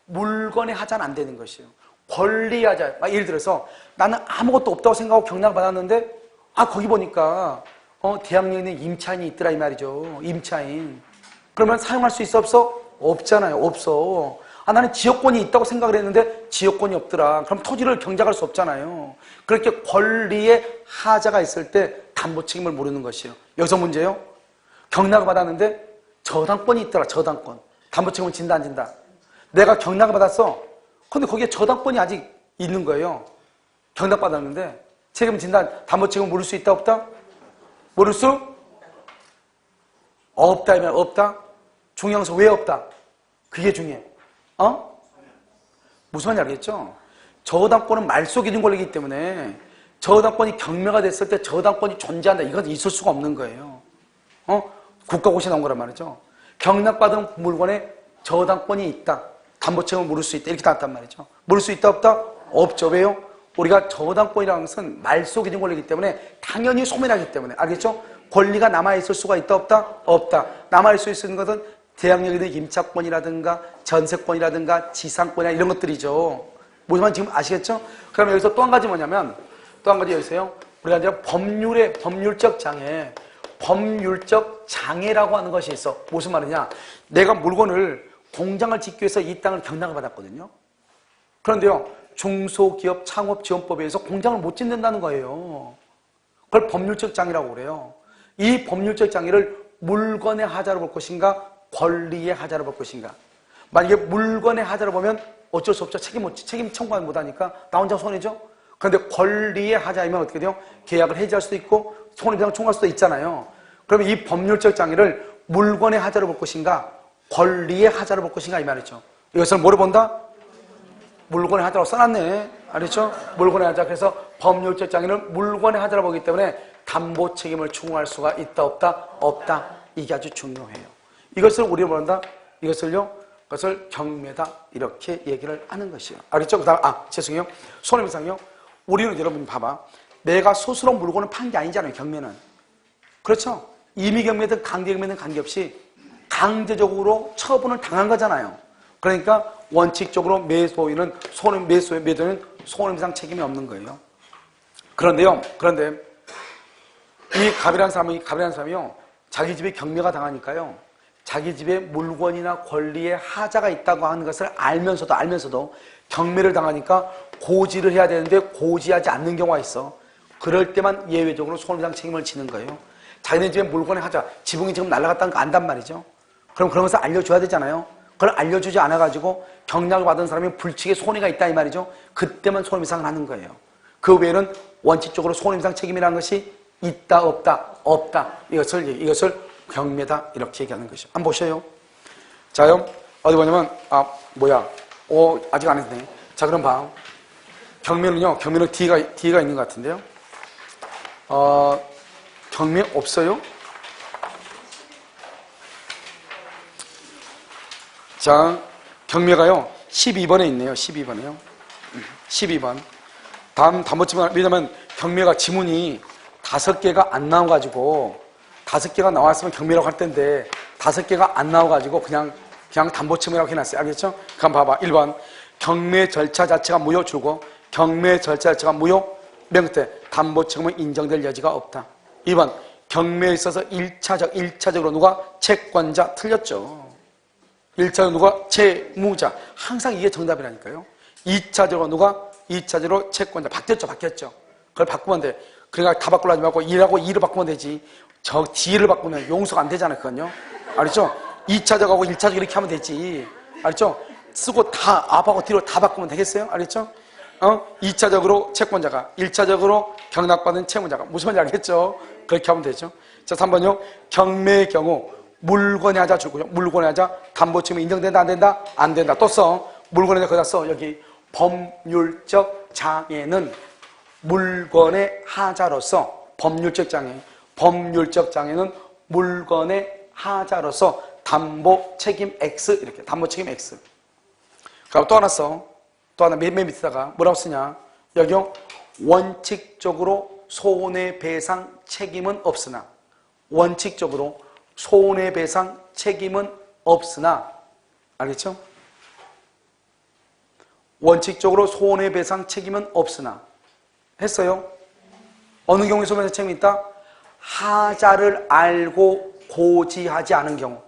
[SPEAKER 1] 물건의 하자는 안 되는 것이에요. 권리 하자. 예를 들어서 나는 아무것도 없다고 생각하고 경락을 받았는데 거기 보니까 대학로에 있는 임차인이 있더라 이 말이죠. 임차인. 그러면 사용할 수 있어 없어? 없잖아요. 없어. 나는 지역권이 있다고 생각을 했는데 지역권이 없더라. 그럼 토지를 경작할 수 없잖아요. 그렇게 권리의 하자가 있을 때 담보 책임을 모르는 것이에요. 여기서 문제요. 경락을 받았는데 저당권이 있더라. 저당권. 담보책임을 진다 안 진다. 내가 경락을 받았어. 근데 거기에 저당권이 아직 있는 거예요. 경락 받았는데 책임을 진다. 담보책임을 물을 수 있다 없다? 물을 수 없다면 없다. 중요해서 왜 없다? 그게 중요해. 무슨 말인지 알겠죠? 저당권은 말속에 있는 권리이기 때문에 저당권이 경매가 됐을 때 저당권이 존재한다. 이건 있을 수가 없는 거예요. 국가고시에 나온 거란 말이죠. 경락받은 물건에 저당권이 있다. 담보책임을 물을 수 있다. 이렇게 나왔단 말이죠. 물을 수 있다 없다? 없죠. 왜요? 우리가 저당권이라는 것은 말속에 있는 권리이기 때문에 당연히 소멸하기 때문에 알겠죠? 권리가 남아있을 수가 있다 없다? 없다. 남아있을 수 있는 것은 대항력에 있는 임차권이라든가 전세권이라든가 지상권이나 이런 것들이죠. 무슨 말인지 지금 아시겠죠? 그러면 여기서 또 한 가지 뭐냐면 또 한 가지 여기서요. 우리가 이제 법률적 장애라고 하는 것이 있어. 무슨 말이냐? 내가 물건을 공장을 짓기 위해서 이 땅을 경락을 받았거든요. 그런데요. 중소기업 창업지원법에 의해서 공장을 못 짓는다는 거예요. 그걸 법률적 장애라고 그래요. 이 법률적 장애를 물건의 하자로 볼 것인가 권리의 하자로 볼 것인가. 만약에 물건의 하자로 보면 어쩔 수 없죠. 책임 청구하지 못하니까 나 혼자 손해죠. 그런데 권리의 하자이면 어떻게 돼요? 계약을 해지할 수도 있고 손해배상을 청구할 수도 있잖아요. 그러면 이 법률적 장애를 물건의 하자로 볼 것인가 권리의 하자로 볼 것인가 이 말이죠. 이것을 뭐로 본다? 물건의 하자로 써놨네. 알겠죠? 물건의 하자. 그래서 법률적 장애는 물건의 하자로 보기 때문에 담보 책임을 추궁할 수가 있다 없다? 없다. 이게 아주 중요해요. 이것을 우리가 뭐한다? 그것을 경매다 이렇게 얘기를 하는 것이에요. 알겠죠? 그 다음 죄송해요. 손해배상이요. 우리는 여러분 봐봐. 내가 스스로 물건을 판 게 아니잖아요. 경매는. 그렇죠? 임의경매든 강제경매든 관계없이 강제적으로 처분을 당한 거잖아요. 그러니까 원칙적으로 매도인은 손해배상 책임이 없는 거예요. 그런데 이 갑이라는 사람이요. 자기 집에 경매가 당하니까요. 자기 집에 물건이나 권리에 하자가 있다고 하는 것을 알면서도 경매를 당하니까 고지를 해야 되는데 고지하지 않는 경우가 있어. 그럴 때만 예외적으로 손해배상 책임을 지는 거예요. 자기네 집에 물건에 하자, 지붕이 지금 날아갔다는 거 안단 말이죠. 그럼 그런 것을 알려줘야 되잖아요. 그걸 알려주지 않아가지고 경락을 받은 사람이 불치게 손해가 있다 이 말이죠. 그때만 손해배상을 하는 거예요. 그 외에는 원칙적으로 손해배상 책임이라는 것이 있다 없다. 이것을 경매다 이렇게 얘기하는 것이죠. 한번 보셔요. 자요. 어디 보냐면 아직 안 했네. 자 그럼 봐. 경매는 D가 있는 것 같은데요. 경매 없어요? 자, 경매가요. 12번에 있네요. 12번에요. 12번. 다음 담보지만 왜냐면 경매가 지문이 5개가 안 나와가지고 5개가 나왔으면 경매라고 할 텐데 5개가 안 나와가지고 그냥 담보책임이라고 해놨어요. 알겠죠? 그럼 봐봐. 1번. 경매 절차 자체가 무효 줄고 경매 절차 자체가 무효 명태 담보책임은 인정될 여지가 없다. 2번. 경매에 있어서 1차적으로 누가 채권자 틀렸죠. 1차적으로 누가 채무자. 항상 이게 정답이라니까요. 2차적으로 채권자. 바뀌었죠. 그걸 바꾸면 돼. 그러니까 다 바꾸려 하지 말고 1하고 2를 바꾸면 되지. 저 D를 바꾸면 용서가 안 되잖아요. 그건요. 알았죠? 2차적하고 1차적 이렇게 하면 되지. 알았죠? 쓰고 다 앞하고 뒤로 다 바꾸면 되겠어요? 알겠죠? 2차적으로 채권자가 1차적으로 경락받은 채무자가 무슨 말인지 알겠죠? 그렇게 하면 되죠. 자 3번요. 경매의 경우 물건의 하자 줄고요. 물건의 하자 담보책임이 인정된다 안 된다? 안 된다. 또 써. 물건의 하자 거기다 써. 여기 법률적 장애는 물건의 하자로서 법률적 장애는 물건의 하자로서 담보 책임 X 이렇게 담보 책임 X. 그럼 또 하나 써. 또 하나 맨 밑에다가 뭐라고 쓰냐? 여기요. 원칙적으로 손해배상 책임은 없으나 원칙적으로 손해배상 책임은 없으나 알겠죠? 원칙적으로 손해배상 책임은 없으나 했어요. 어느 경우에 손해배상 책임이 있다? 하자를 알고 고지하지 않은 경우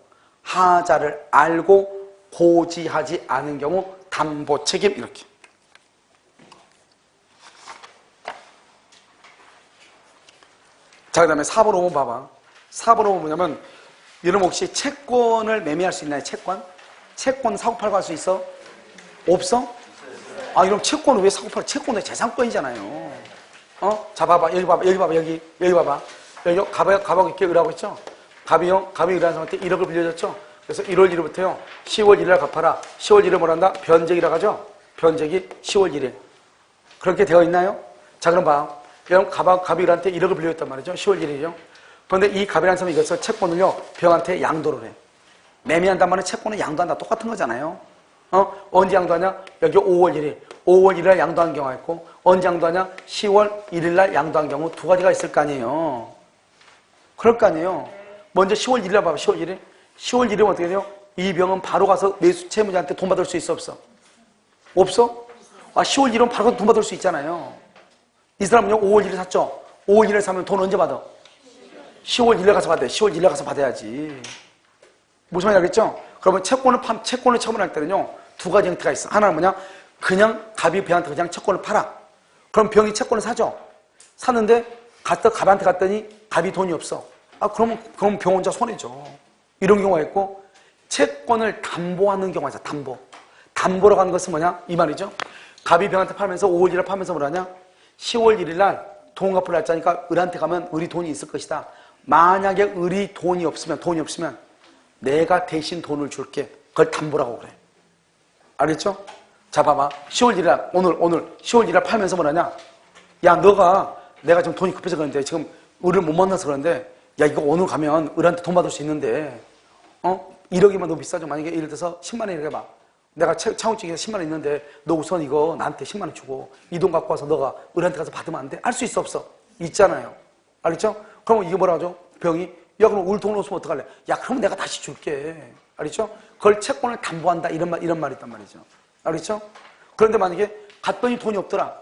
[SPEAKER 1] 하자를 알고 고지하지 않은 경우 담보 책임 이렇게. 자, 그 다음에 4번 5번 봐봐. 4번 5번 뭐냐면
[SPEAKER 3] 여러분 혹시 채권을 매매할 수 있나요? 채권? 채권 사고팔고 할 수 있어? 없어? 아, 이러면 채권을 왜 사고팔고? 채권은 재산권이잖아요. 자, 봐봐. 여기 봐봐. 여기 봐봐. 여기 봐봐. 여기 갑하고 이렇게 을하고 있죠? 갑이 을하는 사람한테 1억을 빌려줬죠? 그래서 1월 1일부터요. 10월 1일 날 갚아라. 10월 1일 뭐란다? 변제기라고 하죠? 변제기 10월 1일. 그렇게 되어 있나요? 자, 그럼 봐. 그럼 갑이 을한테 1억을 빌려줬단 말이죠? 10월 1일이요. 그런데 이 갑이라는 사람이 이것을 채권을요, 병한테 양도를 해. 매매한단 말은 채권은 양도한다. 똑같은 거잖아요. 언제 양도하냐? 여기 5월 1일. 5월 1일 날 양도한 경우가 있고, 언제 양도하냐? 10월 1일 날 양도한 경우 두 가지가 있을 거 아니에요. 그럴 거 아니에요. 먼저 10월 1일 날 봐봐, 10월 1일. 10월 1일은 어떻게 돼요? 이 병은 바로 가서 채무자한테 돈 받을 수 있어, 없어? 없어? 아, 10월 1일은 바로 가서 돈 받을 수 있잖아요. 이 사람은요, 5월 1일 샀죠? 5월 1일 사면 돈 언제 받아? 10월 1일 가서 받아야 돼. 10월 1일 가서 받아야지. 무슨 말인지 알겠죠? 그러면 채권을 처분할 때는요, 두 가지 형태가 있어. 하나는 뭐냐? 그냥 갑이 병한테 그냥 채권을 팔아. 그럼 병이 채권을 사죠? 샀는데, 갑한테 갔더니 갑이 돈이 없어. 아, 그럼 병 혼자 손해죠. 이런 경우가 있고, 채권을 담보하는 경우가 있어, 담보. 담보라고 하는 것은 뭐냐? 이 말이죠. 갑이 병한테 팔면서 5월 1일 팔면서 뭐라냐? 10월 1일 날 돈 갚을 날짜니까 을한테 가면 을이 돈이 있을 것이다. 만약에 을이 돈이 없으면 내가 대신 돈을 줄게. 그걸 담보라고 그래. 알겠죠? 자, 봐봐. 10월 1일 날, 오늘 10월 1일 날 팔면서 뭐라냐? 야, 내가 지금 돈이 급해서 그러는데, 지금 을을 못 만나서 그러는데, 야, 이거 오늘 가면 을한테 돈 받을 수 있는데, 1억이면 너무 비싸죠. 만약에 예를 들어서 10만 원 이렇게 봐. 내가 창호증에 10만 원 있는데, 너 우선 이거 나한테 10만 원 주고, 이 돈 갖고 와서 너가 을한테 가서 받으면 안 돼? 할 수 있어, 없어? 있잖아요. 알겠죠? 그럼 이게 뭐라 하죠? 병이, 야, 그럼 울 돈 없으면 어떡할래? 야, 그럼 내가 다시 줄게. 알겠죠? 그걸 채권을 담보한다. 이런 말이 있단 말이죠. 알겠죠? 그런데 만약에 갔더니 돈이 없더라.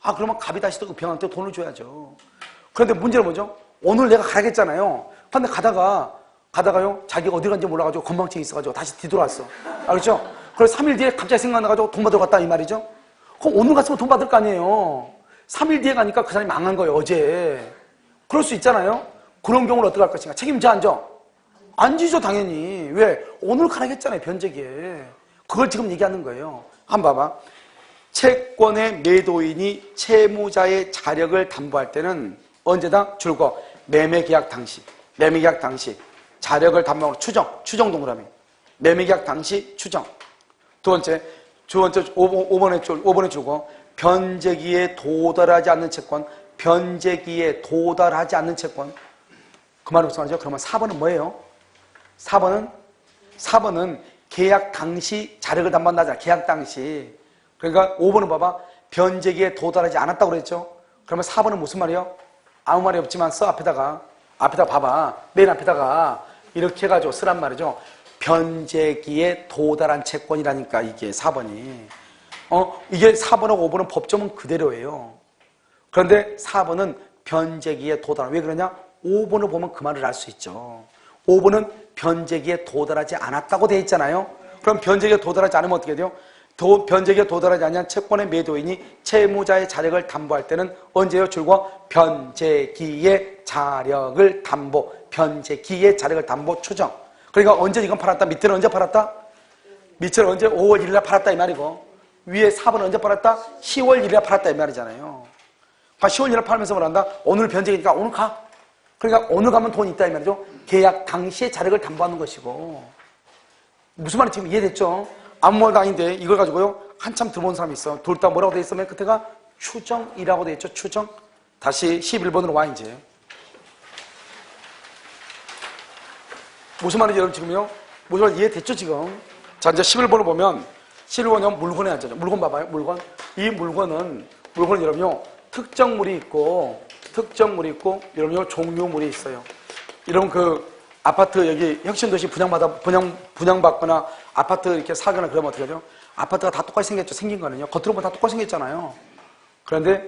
[SPEAKER 3] 아, 그러면 갑이 다시 또 그 병한테 돈을 줘야죠. 그런데 문제는 뭐죠? 오늘 내가 가야겠잖아요. 근데 가다가요, 자기가 어디 간지 몰라가지고 건망증이 있어가지고 다시 뒤돌아왔어. 알겠죠? 그래서 3일 뒤에 갑자기 생각나가지고 돈 받으러 갔다, 이 말이죠? 그럼 오늘 갔으면 돈 받을 거 아니에요? 3일 뒤에 가니까 그 사람이 망한 거예요, 어제. 그럴 수 있잖아요? 그런 경우는 어떻게 할 것인가? 책임져, 안 져? 안 지죠, 당연히. 왜? 오늘 가라겠잖아요, 변제기에. 그걸 지금 얘기하는 거예요. 한번 봐봐. 채권의 매도인이 채무자의 자력을 담보할 때는 언제다? 줄거 매매계약 당시. 매매계약 당시. 자력을 담보하는 추정 동그라미. 매매계약 당시 추정. 두 번째, 5번에 줄거 변제기에 도달하지 않는 채권. 변제기에 도달하지 않는 채권. 그 말이 무슨 말이죠? 그러면 4번은 뭐예요? 4번은 계약 당시 자력을 담보한다잖아. 계약 당시. 그러니까 5번은 봐봐. 변제기에 도달하지 않았다고 그랬죠? 그러면 4번은 무슨 말이에요? 아무 말이 없지만 앞에다가 봐봐. 맨 앞에다가 이렇게 해가지고 쓰란 말이죠. 변제기에 도달한 채권이라니까 이게 4번이. 이게 4번하고 5번은 법조문 그대로예요. 그런데 4번은 변제기에 도달한. 왜 그러냐? 5번을 보면 그 말을 알 수 있죠. 5번은 변제기에 도달하지 않았다고 되어 있잖아요. 그럼 변제기에 도달하지 않으면 어떻게 돼요? 변제기에 도달하지 않은 채권의 매도인이 채무자의 자력을 담보할 때는 언제요? 줄거 변제기의 자력을 담보. 변제기의 자력을 담보 추정. 그러니까 언제 이건 팔았다? 밑에는 언제 팔았다? 밑에는 언제? 5월 1일 날 팔았다 이 말이고, 위에 4번은 언제 팔았다? 10월 1일 날 팔았다 이 말이잖아요. 10월 1일 날 팔면서 뭐란다? 오늘 변제기니까 오늘 가. 그러니까 오늘 가면 돈이 있다 이 말이죠. 계약 당시에 자력을 담보하는 것이고. 무슨 말인지 지금 이해됐죠? 아무 말도 아닌데 이걸 가지고요 한참 들어본 사람이 있어. 돌다 뭐라고 돼 있어? 맨 끝에가 추정이라고 돼 있죠. 추정. 다시 11번으로 와. 이제 무슨 말인지 여러분 지금요? 무슨 말인지 이해됐죠 지금? 자, 이제 11번을 보면 11번은 물건에 앉아죠. 물건 봐봐요. 물건. 이 물건은 여러분요 특정물이 있고 여러분요 종류물이 있어요. 여러분 그 아파트 여기 혁신도시 분양받거나 아파트 이렇게 사거나 그러면 어떻게 하죠? 아파트가 다 똑같이 생겼죠. 생긴 거는요. 겉으로 보면 다 똑같이 생겼잖아요. 그런데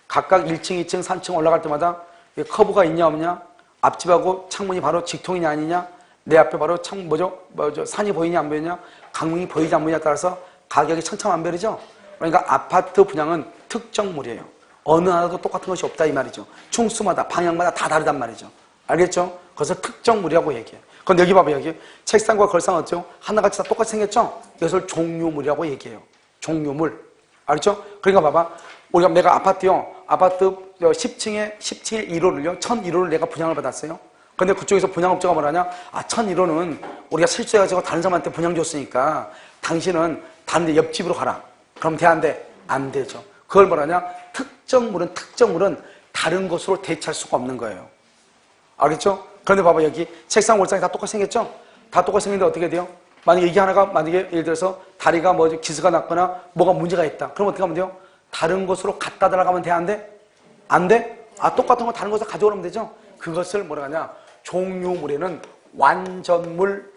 [SPEAKER 3] 각각 1층, 2층, 3층 올라갈 때마다 커브가 있냐 없냐, 앞집하고 창문이 바로 직통이냐 아니냐, 내 앞에 바로 산이 보이냐 안 보이냐, 강릉이 보이지 안 보이냐에 따라서 가격이 천차만별이죠. 그러니까 아파트 분양은 특정물이에요. 어느 하나도 똑같은 것이 없다 이 말이죠. 충수마다 방향마다 다 다르단 말이죠. 알겠죠? 그래서 특정물이라고 얘기해요. 그럼 여기 봐봐요. 여기 책상과 걸상 어때요? 하나같이 다 똑같이 생겼죠? 이것을 종류물이라고 얘기해요. 종류물. 알죠? 그러니까 봐봐. 우리가 내가 아파트요. 아파트 10층에 17 1호를요. 1001호를 내가 분양을 받았어요. 근데 그쪽에서 분양업자가 뭐라냐? 1001호는 우리가 실수해가지고 다른 사람한테 분양 줬으니까 당신은 다른 데 옆집으로 가라. 그럼 돼, 안 돼? 안 되죠. 그걸 뭐라냐? 특정물은 다른 것으로 대체할 수가 없는 거예요. 알겠죠? 그런데 봐봐, 여기 책상, 월상이 다 똑같이 생겼죠? 다 똑같이 생겼는데 어떻게 돼요? 만약에 이게 하나가, 만약에 예를 들어서 다리가 기스가 났거나 뭐가 문제가 있다. 그럼 어떻게 하면 돼요? 다른 곳으로 갖다 달라가면 돼, 안 돼? 안 돼? 똑같은 거 다른 곳에서 가져오면 되죠? 그것을 뭐라 하냐? 종류물에는 완전물,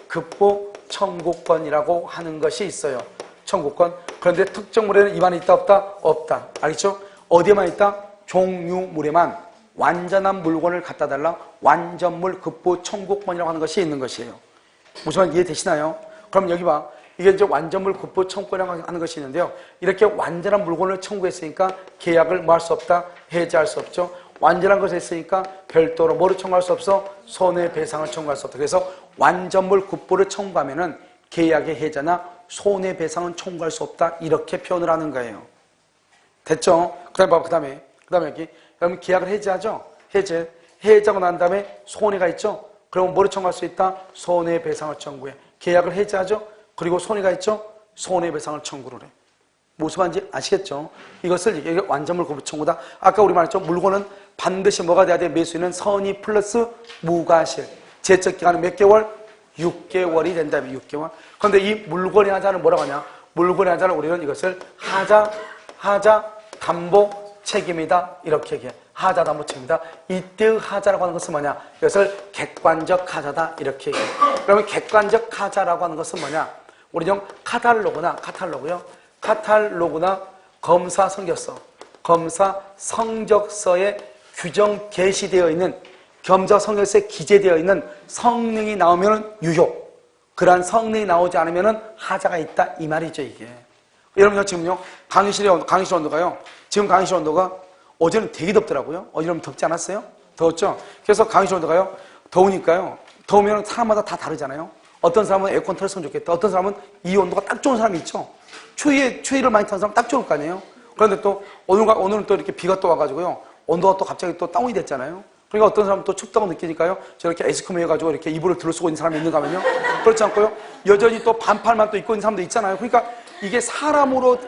[SPEAKER 3] 급보, 청구권이라고 하는 것이 있어요. 청구권. 그런데 특정물에는 입안에 있다, 없다? 없다. 알겠죠? 어디에만 있다? 종류물에만 완전한 물건을 갖다 달라 완전물, 급보, 청구권이라고 하는 것이 있는 것이에요. 무슨 말 이해되시나요? 그럼 여기 봐. 이게 이제 완전물, 급보, 청구권이라고 하는 것이 있는데요. 이렇게 완전한 물건을 청구했으니까 계약을 뭐 할 수 없다? 해지할 수 없죠. 완전한 것을 했으니까 별도로 뭐를 청구할 수 없어? 손해배상을 청구할 수 없다. 그래서 완전물, 급보를 청구하면은 계약의 해제나 손해배상은 청구할 수 없다. 이렇게 표현을 하는 거예요. 됐죠? 그 다음에 여기 여러분 계약을 해지하죠? 해지하고 난 다음에 손해가 있죠? 그러면 뭐를 청구할 수 있다? 손해배상을 청구해. 계약을 해지하죠? 그리고 손해가 있죠? 손해배상을 청구를 해. 무슨 말인지 아시겠죠? 이것을 이게 완전물 급보 청구다. 아까 우리 말했죠? 물건은 반드시 뭐가 돼야 돼? 매수인은 선의 플러스 무과실. 제적 기간은 몇 개월? 6개월이 된다면 6개월. 그런데 이 물건의 하자는 뭐라고 하냐? 물건의 하자는 우리는 이것을 하자, 담보, 책임이다. 이렇게 얘기해. 하자, 담보, 책임이다. 이때의 하자라고 하는 것은 뭐냐? 이것을 객관적 하자다. 이렇게 얘기해. 그러면 객관적 하자라고 하는 것은 뭐냐? 우리는 카탈로그나 검사 성적서에 규정 게시되어 있는 검사 성적서에 기재되어 있는 성능이 나오면 유효. 그러한 성능이 나오지 않으면 하자가 있다. 이 말이죠, 이게. 여러분요, 지금요, 강의실 온도가요. 지금 강의실 온도가 어제는 되게 덥더라고요. 어제는 덥지 않았어요? 더웠죠? 그래서 강의실 온도가요, 더우니까요. 더우면 사람마다 다 다르잖아요. 어떤 사람은 에어컨 틀었으면 좋겠다. 어떤 사람은 이 온도가 딱 좋은 사람이 있죠. 추위를 많이 타는 사람 딱 좋을 거 아니에요. 그런데 또 오늘은 또 이렇게 비가 또 와가지고요. 온도가 또 갑자기 또 다운이 됐잖아요. 그러니까 어떤 사람은 또 춥다고 느끼니까요. 저렇게 에스크모 해가지고 이렇게 이불을 들어쓰고 있는 사람이 있는가 하면요. 그렇지 않고요. 여전히 또 반팔만 또 입고 있는 사람도 있잖아요. 그러니까 이게 사람으로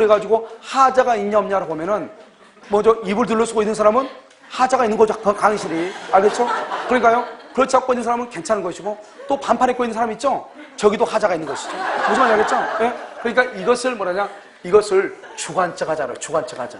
[SPEAKER 3] 해가지고 하자가 있냐 없냐를 보면은 이불 들러쓰고 있는 사람은 하자가 있는 거죠. 강의실이. 알겠죠? 그러니까요. 그렇지 않고 있는 사람은 괜찮은 것이고 또 반팔 입고 있는 사람 있죠? 저기도 하자가 있는 것이죠. 무슨 말인지 알겠죠? 네? 그러니까 이것을 이것을 주관적 하자로 주관적 하자.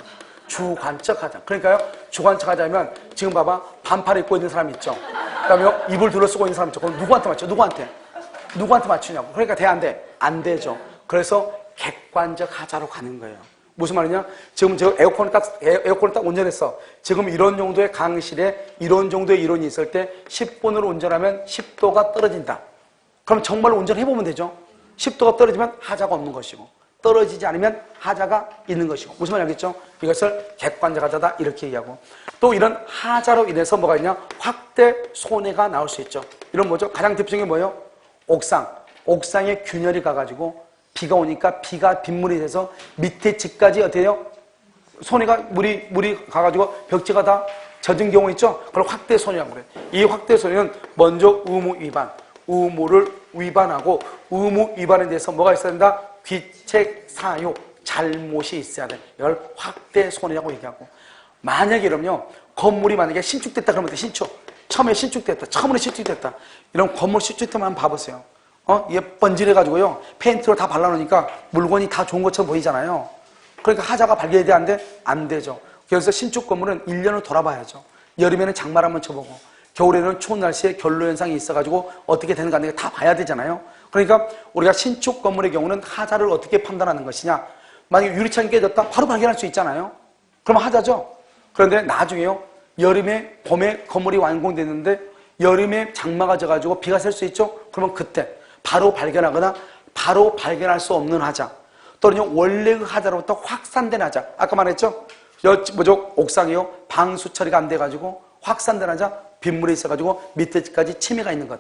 [SPEAKER 3] 그러니까요. 주관적 하자면 지금 봐봐. 반팔 입고 있는 사람 있죠? 그 다음에 이불 둘러쓰고 있는 사람 있죠? 그럼 누구한테 맞춰? 누구한테 맞추냐고. 그러니까 돼, 안 돼? 안 되죠. 그래서 객관적 하자로 가는 거예요. 무슨 말이냐? 지금 저 에어컨을 딱 운전했어. 지금 이런 정도의 강의실에 이런 정도의 이론이 있을 때 10분으로 운전하면 10도가 떨어진다. 그럼 정말로 운전해보면 되죠. 10도가 떨어지면 하자가 없는 것이고 떨어지지 않으면 하자가 있는 것이고. 무슨 말인지 알겠죠? 이것을 객관적 하자다 이렇게 얘기하고 또 이런 하자로 인해서 뭐가 있냐? 확대 손해가 나올 수 있죠. 이런 뭐죠? 가장 대표적인 게 뭐예요? 옥상에 균열이 가가지고 비가 오니까 빗물이 돼서 밑에 집까지 어떻게 해요? 손해가 물이 가가지고 벽지가 다 젖은 경우 있죠? 그걸 확대 손해라고 그래요. 이 확대 손해는 먼저 의무를 위반하고 의무 위반에 대해서 뭐가 있어야 된다? 귀책, 사유, 잘못이 있어야 돼. 이걸 확대 손해라고 얘기하고 만약에 이러면요 건물이 만약에 신축됐다 그러면 돼. 처음에 신축됐다. 이런 건물 신축됐다면 한번 봐보세요. 이게 번질해가지고요. 페인트로 다 발라놓으니까 물건이 다 좋은 것처럼 보이잖아요. 그러니까 하자가 발견이 돼, 안 돼? 안 되죠. 그래서 신축 건물은 1년을 돌아봐야죠. 여름에는 장마를 한번 쳐보고, 겨울에는 추운 날씨에 결로 현상이 있어가지고 어떻게 되는가 하는 게 다 봐야 되잖아요. 그러니까 우리가 신축 건물의 경우는 하자를 어떻게 판단하는 것이냐. 만약에 유리창이 깨졌다? 바로 발견할 수 있잖아요. 그러면 하자죠. 그런데 나중에요. 여름에, 봄에 건물이 완공됐는데 여름에 장마가 져가지고 비가 셀 수 있죠? 그러면 그때 바로 발견하거나 바로 발견할 수 없는 하자 또는 원래의 하자로부터 확산된 하자. 아까 말했죠? 옥상이요. 방수 처리가 안 돼가지고 확산된 하자 빗물에 있어가지고 밑에까지 침해가 있는 것.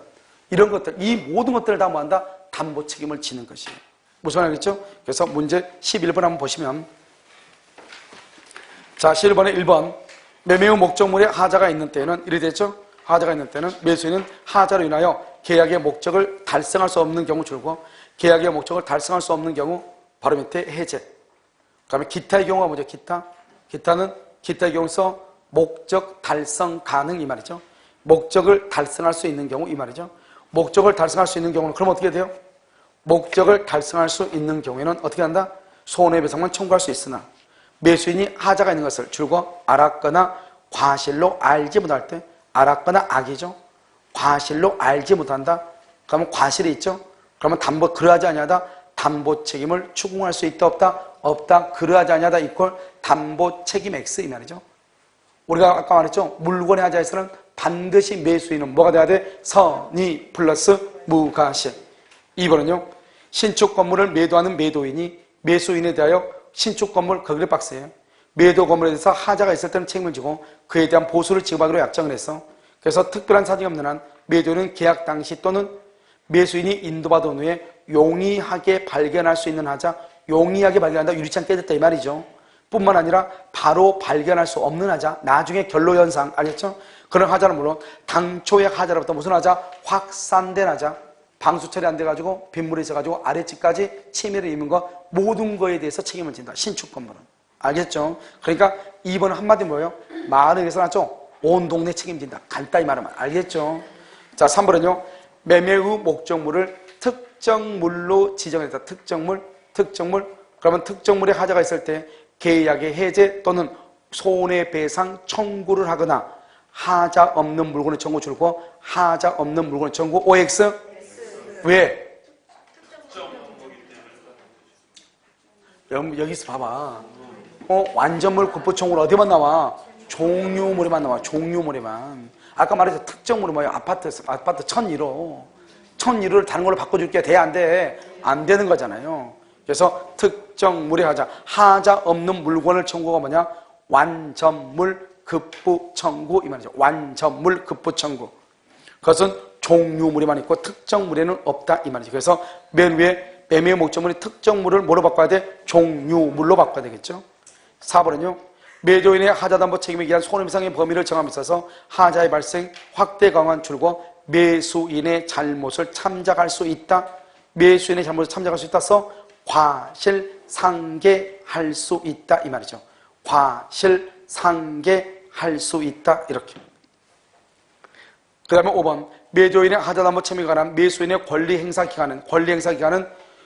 [SPEAKER 3] 이런 것들, 이 모든 것들을 다 뭐한다? 담보 책임을 지는 것이에요. 무슨 말이겠죠? 그래서 문제 11번 한번 보시면, 자, 11번에 1번. 매매의 목적물에 하자가 있는 때에는, 이래 됐죠? 하자가 있는 때는 매수인은 하자로 인하여 계약의 목적을 달성할 수 없는 경우 줄고, 계약의 목적을 달성할 수 없는 경우 바로 밑에 해제. 그 다음에 기타의 경우가 뭐죠? 기타는 기타의 경우서 목적 달성 가능 이 말이죠. 목적을 달성할 수 있는 경우 이 말이죠. 목적을 달성할 수 있는 경우는 그럼 어떻게 돼요? 목적을 달성할 수 있는 경우에는 어떻게 한다? 손해배상만 청구할 수 있으나 매수인이 하자가 있는 것을 줄고 알았거나 과실로 알지 못할 때, 알았거나 악이죠. 과실로 알지 못한다. 그러면 과실이 있죠. 그러면 그러하지 아니하다. 담보 책임을 추궁할 수 있다 없다? 없다. 그러하지 아니하다 이퀄 담보 책임 X 이 말이죠. 우리가 아까 말했죠. 물권의 하자에서는 반드시 매수인은 뭐가 돼야 돼? 선의 플러스 무과실. 2번은요. 신축 건물을 매도하는 매도인이 매수인에 대하여 신축 건물 거기를 박스예요. 매도 건물에 대해서 하자가 있을 때는 책임을 지고 그에 대한 보수를 지급하기로 약정을 했어. 그래서 특별한 사정이 없는 한 매도인은 계약 당시 또는 매수인이 인도받은 후에 용이하게 발견할 수 있는 하자, 용이하게 발견한다, 유리창 깨졌다 이 말이죠. 뿐만 아니라 바로 발견할 수 없는 하자, 나중에 결로현상, 알겠죠? 그런 하자는 물론 당초의 하자로부터 무슨 하자? 확산된 하자, 방수 처리 안 돼가지고 빗물이 있어가지고 아래층까지 침해를 입은 거 모든 거에 대해서 책임을 진다. 신축 건물은. 알겠죠? 그러니까 2번 한마디 뭐예요? 말에 의해서 나죠? 온 동네 책임진다. 간단히 말하면. 알겠죠? 자, 3번은요. 매매 후 목적물을 특정물로 지정했다. 특정물. 그러면 특정물에 하자가 있을 때 계약의 해제 또는 손해배상 청구를 하거나 하자 없는 물건을 청구 줄고 하자 없는 물건을 청구 OX. 왜? 여기서 봐봐. 완전물 급부청구는 어디만 나와? 종류물에만 나와. 종류물에만. 아까 말했죠. 특정물은 뭐예요? 아파트 1001호. 1001호를 다른 걸로 바꿔줄게. 돼? 안 돼? 안 되는 거잖아요. 그래서 특정물에 하자 없는 물건을 청구가 뭐냐? 완전물 급부청구 이 말이죠. 완전물 급부청구. 그것은 종류물에만 있고 특정물에는 없다 이 말이죠. 그래서 맨 위에 매매 목적물이 특정물을 뭐로 바꿔야 돼? 종류물로 바꿔야 되겠죠. 4번은요. 매도인의 하자담보 책임에 기한 손해배상의 범위를 정함에 있어서 하자의 발생 확대 강화한 줄고 매수인의 잘못을 참작할 수 있다. 매수인의 잘못을 참작할 수 있다서 과실상계할 수 있다 이 말이죠. 과실상계할 수 있다 이렇게. 그 다음에 5번 매도인의 하자담보 책임에 관한 매수인의 권리행사 기간은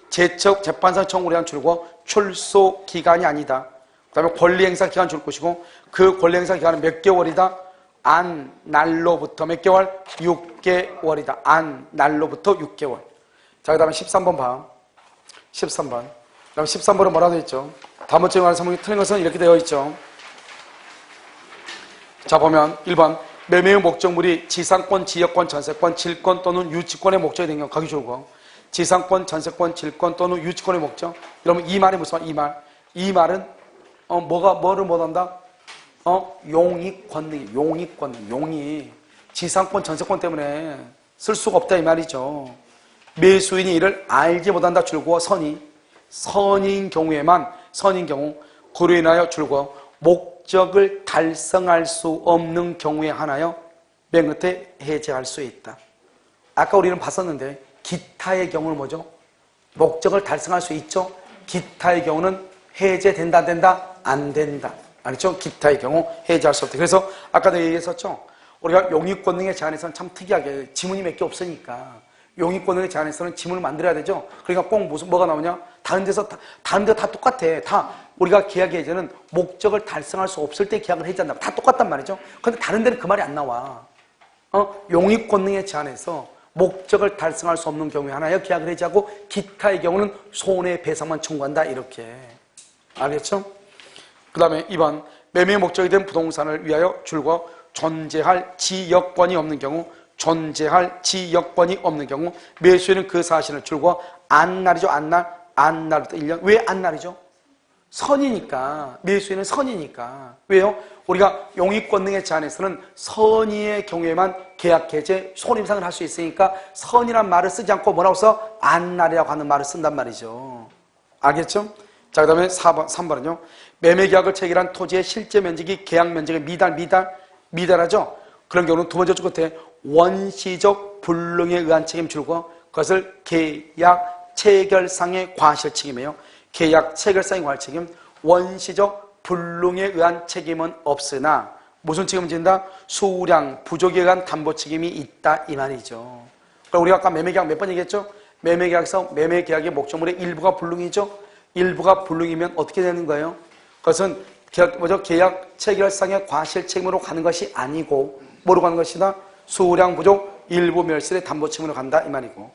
[SPEAKER 3] 제척 재판상 청구를 한 줄고 출소 기간이 아니다. 그 다음에 권리행사 기간 줄 것이고 그 권리행사 기간은 몇 개월이다? 안 날로부터 몇 개월? 6개월이다. 안 날로부터 6개월. 자, 그 다음에 13번 봐. 13번. 그 다음에 13번은 뭐라고 되어 있죠? 담보 책임에 관한 설명이 틀린 것은 이렇게 되어 있죠. 자, 보면 1번 매매의 목적물이 지상권, 지역권, 전세권, 질권 또는 유치권의 목적이 된 경우 거기 줄고 지상권, 전세권, 질권 또는 유치권의 목적. 그러면 이 말이 무슨 말? 이 말. 이 말은 뭐를 못한다? 용익권능, 용익권능, 용익. 지상권, 전세권 때문에 쓸 수가 없다 이 말이죠. 매수인이 이를 알지 못한다 줄고 선인 경우에만 선인 경우 그로 인하여 줄고 목적을 달성할 수 없는 경우에 하나요 맨 끝에 해제할 수 있다. 아까 우리는 봤었는데 기타의 경우는 뭐죠? 목적을 달성할 수 있죠. 기타의 경우는 해제된다 안 된다? 안 된다. 알겠죠? 기타의 경우 해제할 수 없다. 그래서 아까도 얘기했었죠. 우리가 용익권능의 제한에서는 참 특이하게 지문이 몇 개 없으니까 용익권능의 제한에서는 지문을 만들어야 되죠. 그러니까 꼭 뭐가 나오냐? 다른 데 다 똑같아. 다 우리가 계약 해제는 목적을 달성할 수 없을 때 계약을 해제한다. 다 똑같단 말이죠. 근데 다른 데는 그 말이 안 나와. 용익권능의 제한에서 목적을 달성할 수 없는 경우에 하나여 계약을 해제하고 기타의 경우는 손해배상만 청구한다. 이렇게. 알겠죠? 그 다음에 2번 매매 목적이 된 부동산을 위하여 줄고 존재할 지역권이 없는 경우 매수인은 그 사실을 줄고 안날이죠. 안날부터 1년. 왜 안날이죠? 선이니까. 매수인은 선이니까. 왜요? 우리가 용익권능의 제한에서는 선의의 경우에만 계약 해제, 손해배상을 할 수 있으니까 선이란 말을 쓰지 않고 뭐라고 써? 안날이라고 하는 말을 쓴단 말이죠. 알겠죠? 자, 그 다음에 3번은요. 매매계약을 체결한 토지의 실제 면적이 계약 면적의 미달하죠? 그런 경우는 두 번째 줄 끝에 원시적 불능에 의한 책임 줄고 그것을 계약 체결상의 과실 책임이에요. 계약 체결상의 과실 책임, 원시적 불능에 의한 책임은 없으나 무슨 책임을 진다? 수량 부족에 의한 담보 책임이 있다 이 말이죠. 그러니까 우리가 아까 매매계약 몇 번 얘기했죠? 매매계약에서 매매계약의 목적물의 일부가 불능이죠. 일부가 불능이면 어떻게 되는 거예요? 그것은 계약 체결상의 과실 책임으로 가는 것이 아니고 뭐로 가는 것이다? 수량 부족 일부 멸실의 담보 책임으로 간다 이 말이고.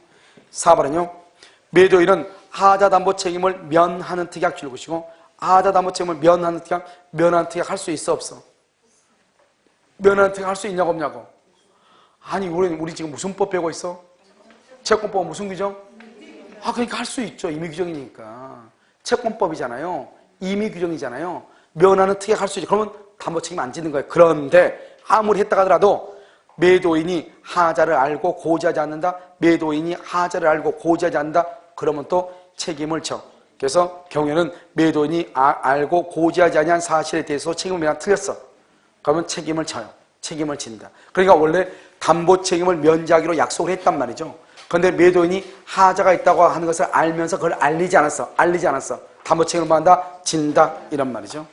[SPEAKER 3] 4번은요. 매도인은 하자 담보 책임을 면하는 특약 줄 것이고 하자 담보 책임을 면하는 특약 할 수 있어 없어? 면하는 특약 할 수 있냐고 없냐고? 아니 우리 지금 무슨 법 배우고 있어? 채권법 무슨 규정? 그러니까 할 수 있죠. 임의 규정이니까. 채권법이잖아요. 임의 규정이잖아요. 면하는 특약 할 수 있죠. 그러면 담보 책임 안 지는 거예요. 그런데 아무리 했다 하더라도 매도인이 하자를 알고 고지하지 않는다. 매도인이 하자를 알고 고지하지 않는다. 그러면 또 책임을 져. 그래서 경우에는 매도인이 알고 고지하지 아니한 사실에 대해서 책임을 그냥 틀렸어. 그러면 책임을 져요. 책임을 진다. 그러니까 원래 담보 책임을 면제하기로 약속을 했단 말이죠. 그런데 매도인이 하자가 있다고 하는 것을 알면서 그걸 알리지 않았어. 담보 책임을 받는다, 진다 이런 말이죠.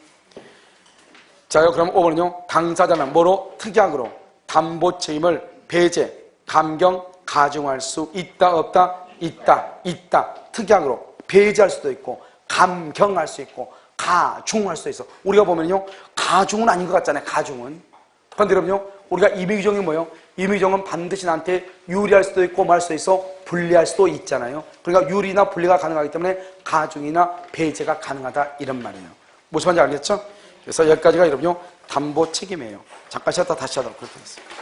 [SPEAKER 3] 자, 그럼 5번은요. 당사자는 뭐로? 특약으로 담보 책임을 배제, 감경, 가중할 수 있다, 없다? 있다. 특약으로 배제할 수도 있고 감경할 수 있고 가중할 수도 있어. 우리가 보면요. 가중은 아닌 것 같잖아요. 가중은. 그런데 여러분요. 우리가 임의규정이 뭐예요? 임의규정은 반드시 나한테 유리할 수도 있고 말 수도 있어 불리할 수도 있잖아요. 그러니까 유리나 분리가 가능하기 때문에 가중이나 배제가 가능하다 이런 말이에요. 무슨 말인지 알겠죠? 그래서 여기까지가 여러분요. 담보 책임이에요. 잠깐 쉬었다 다시 하도록 그렇게 됐습니다.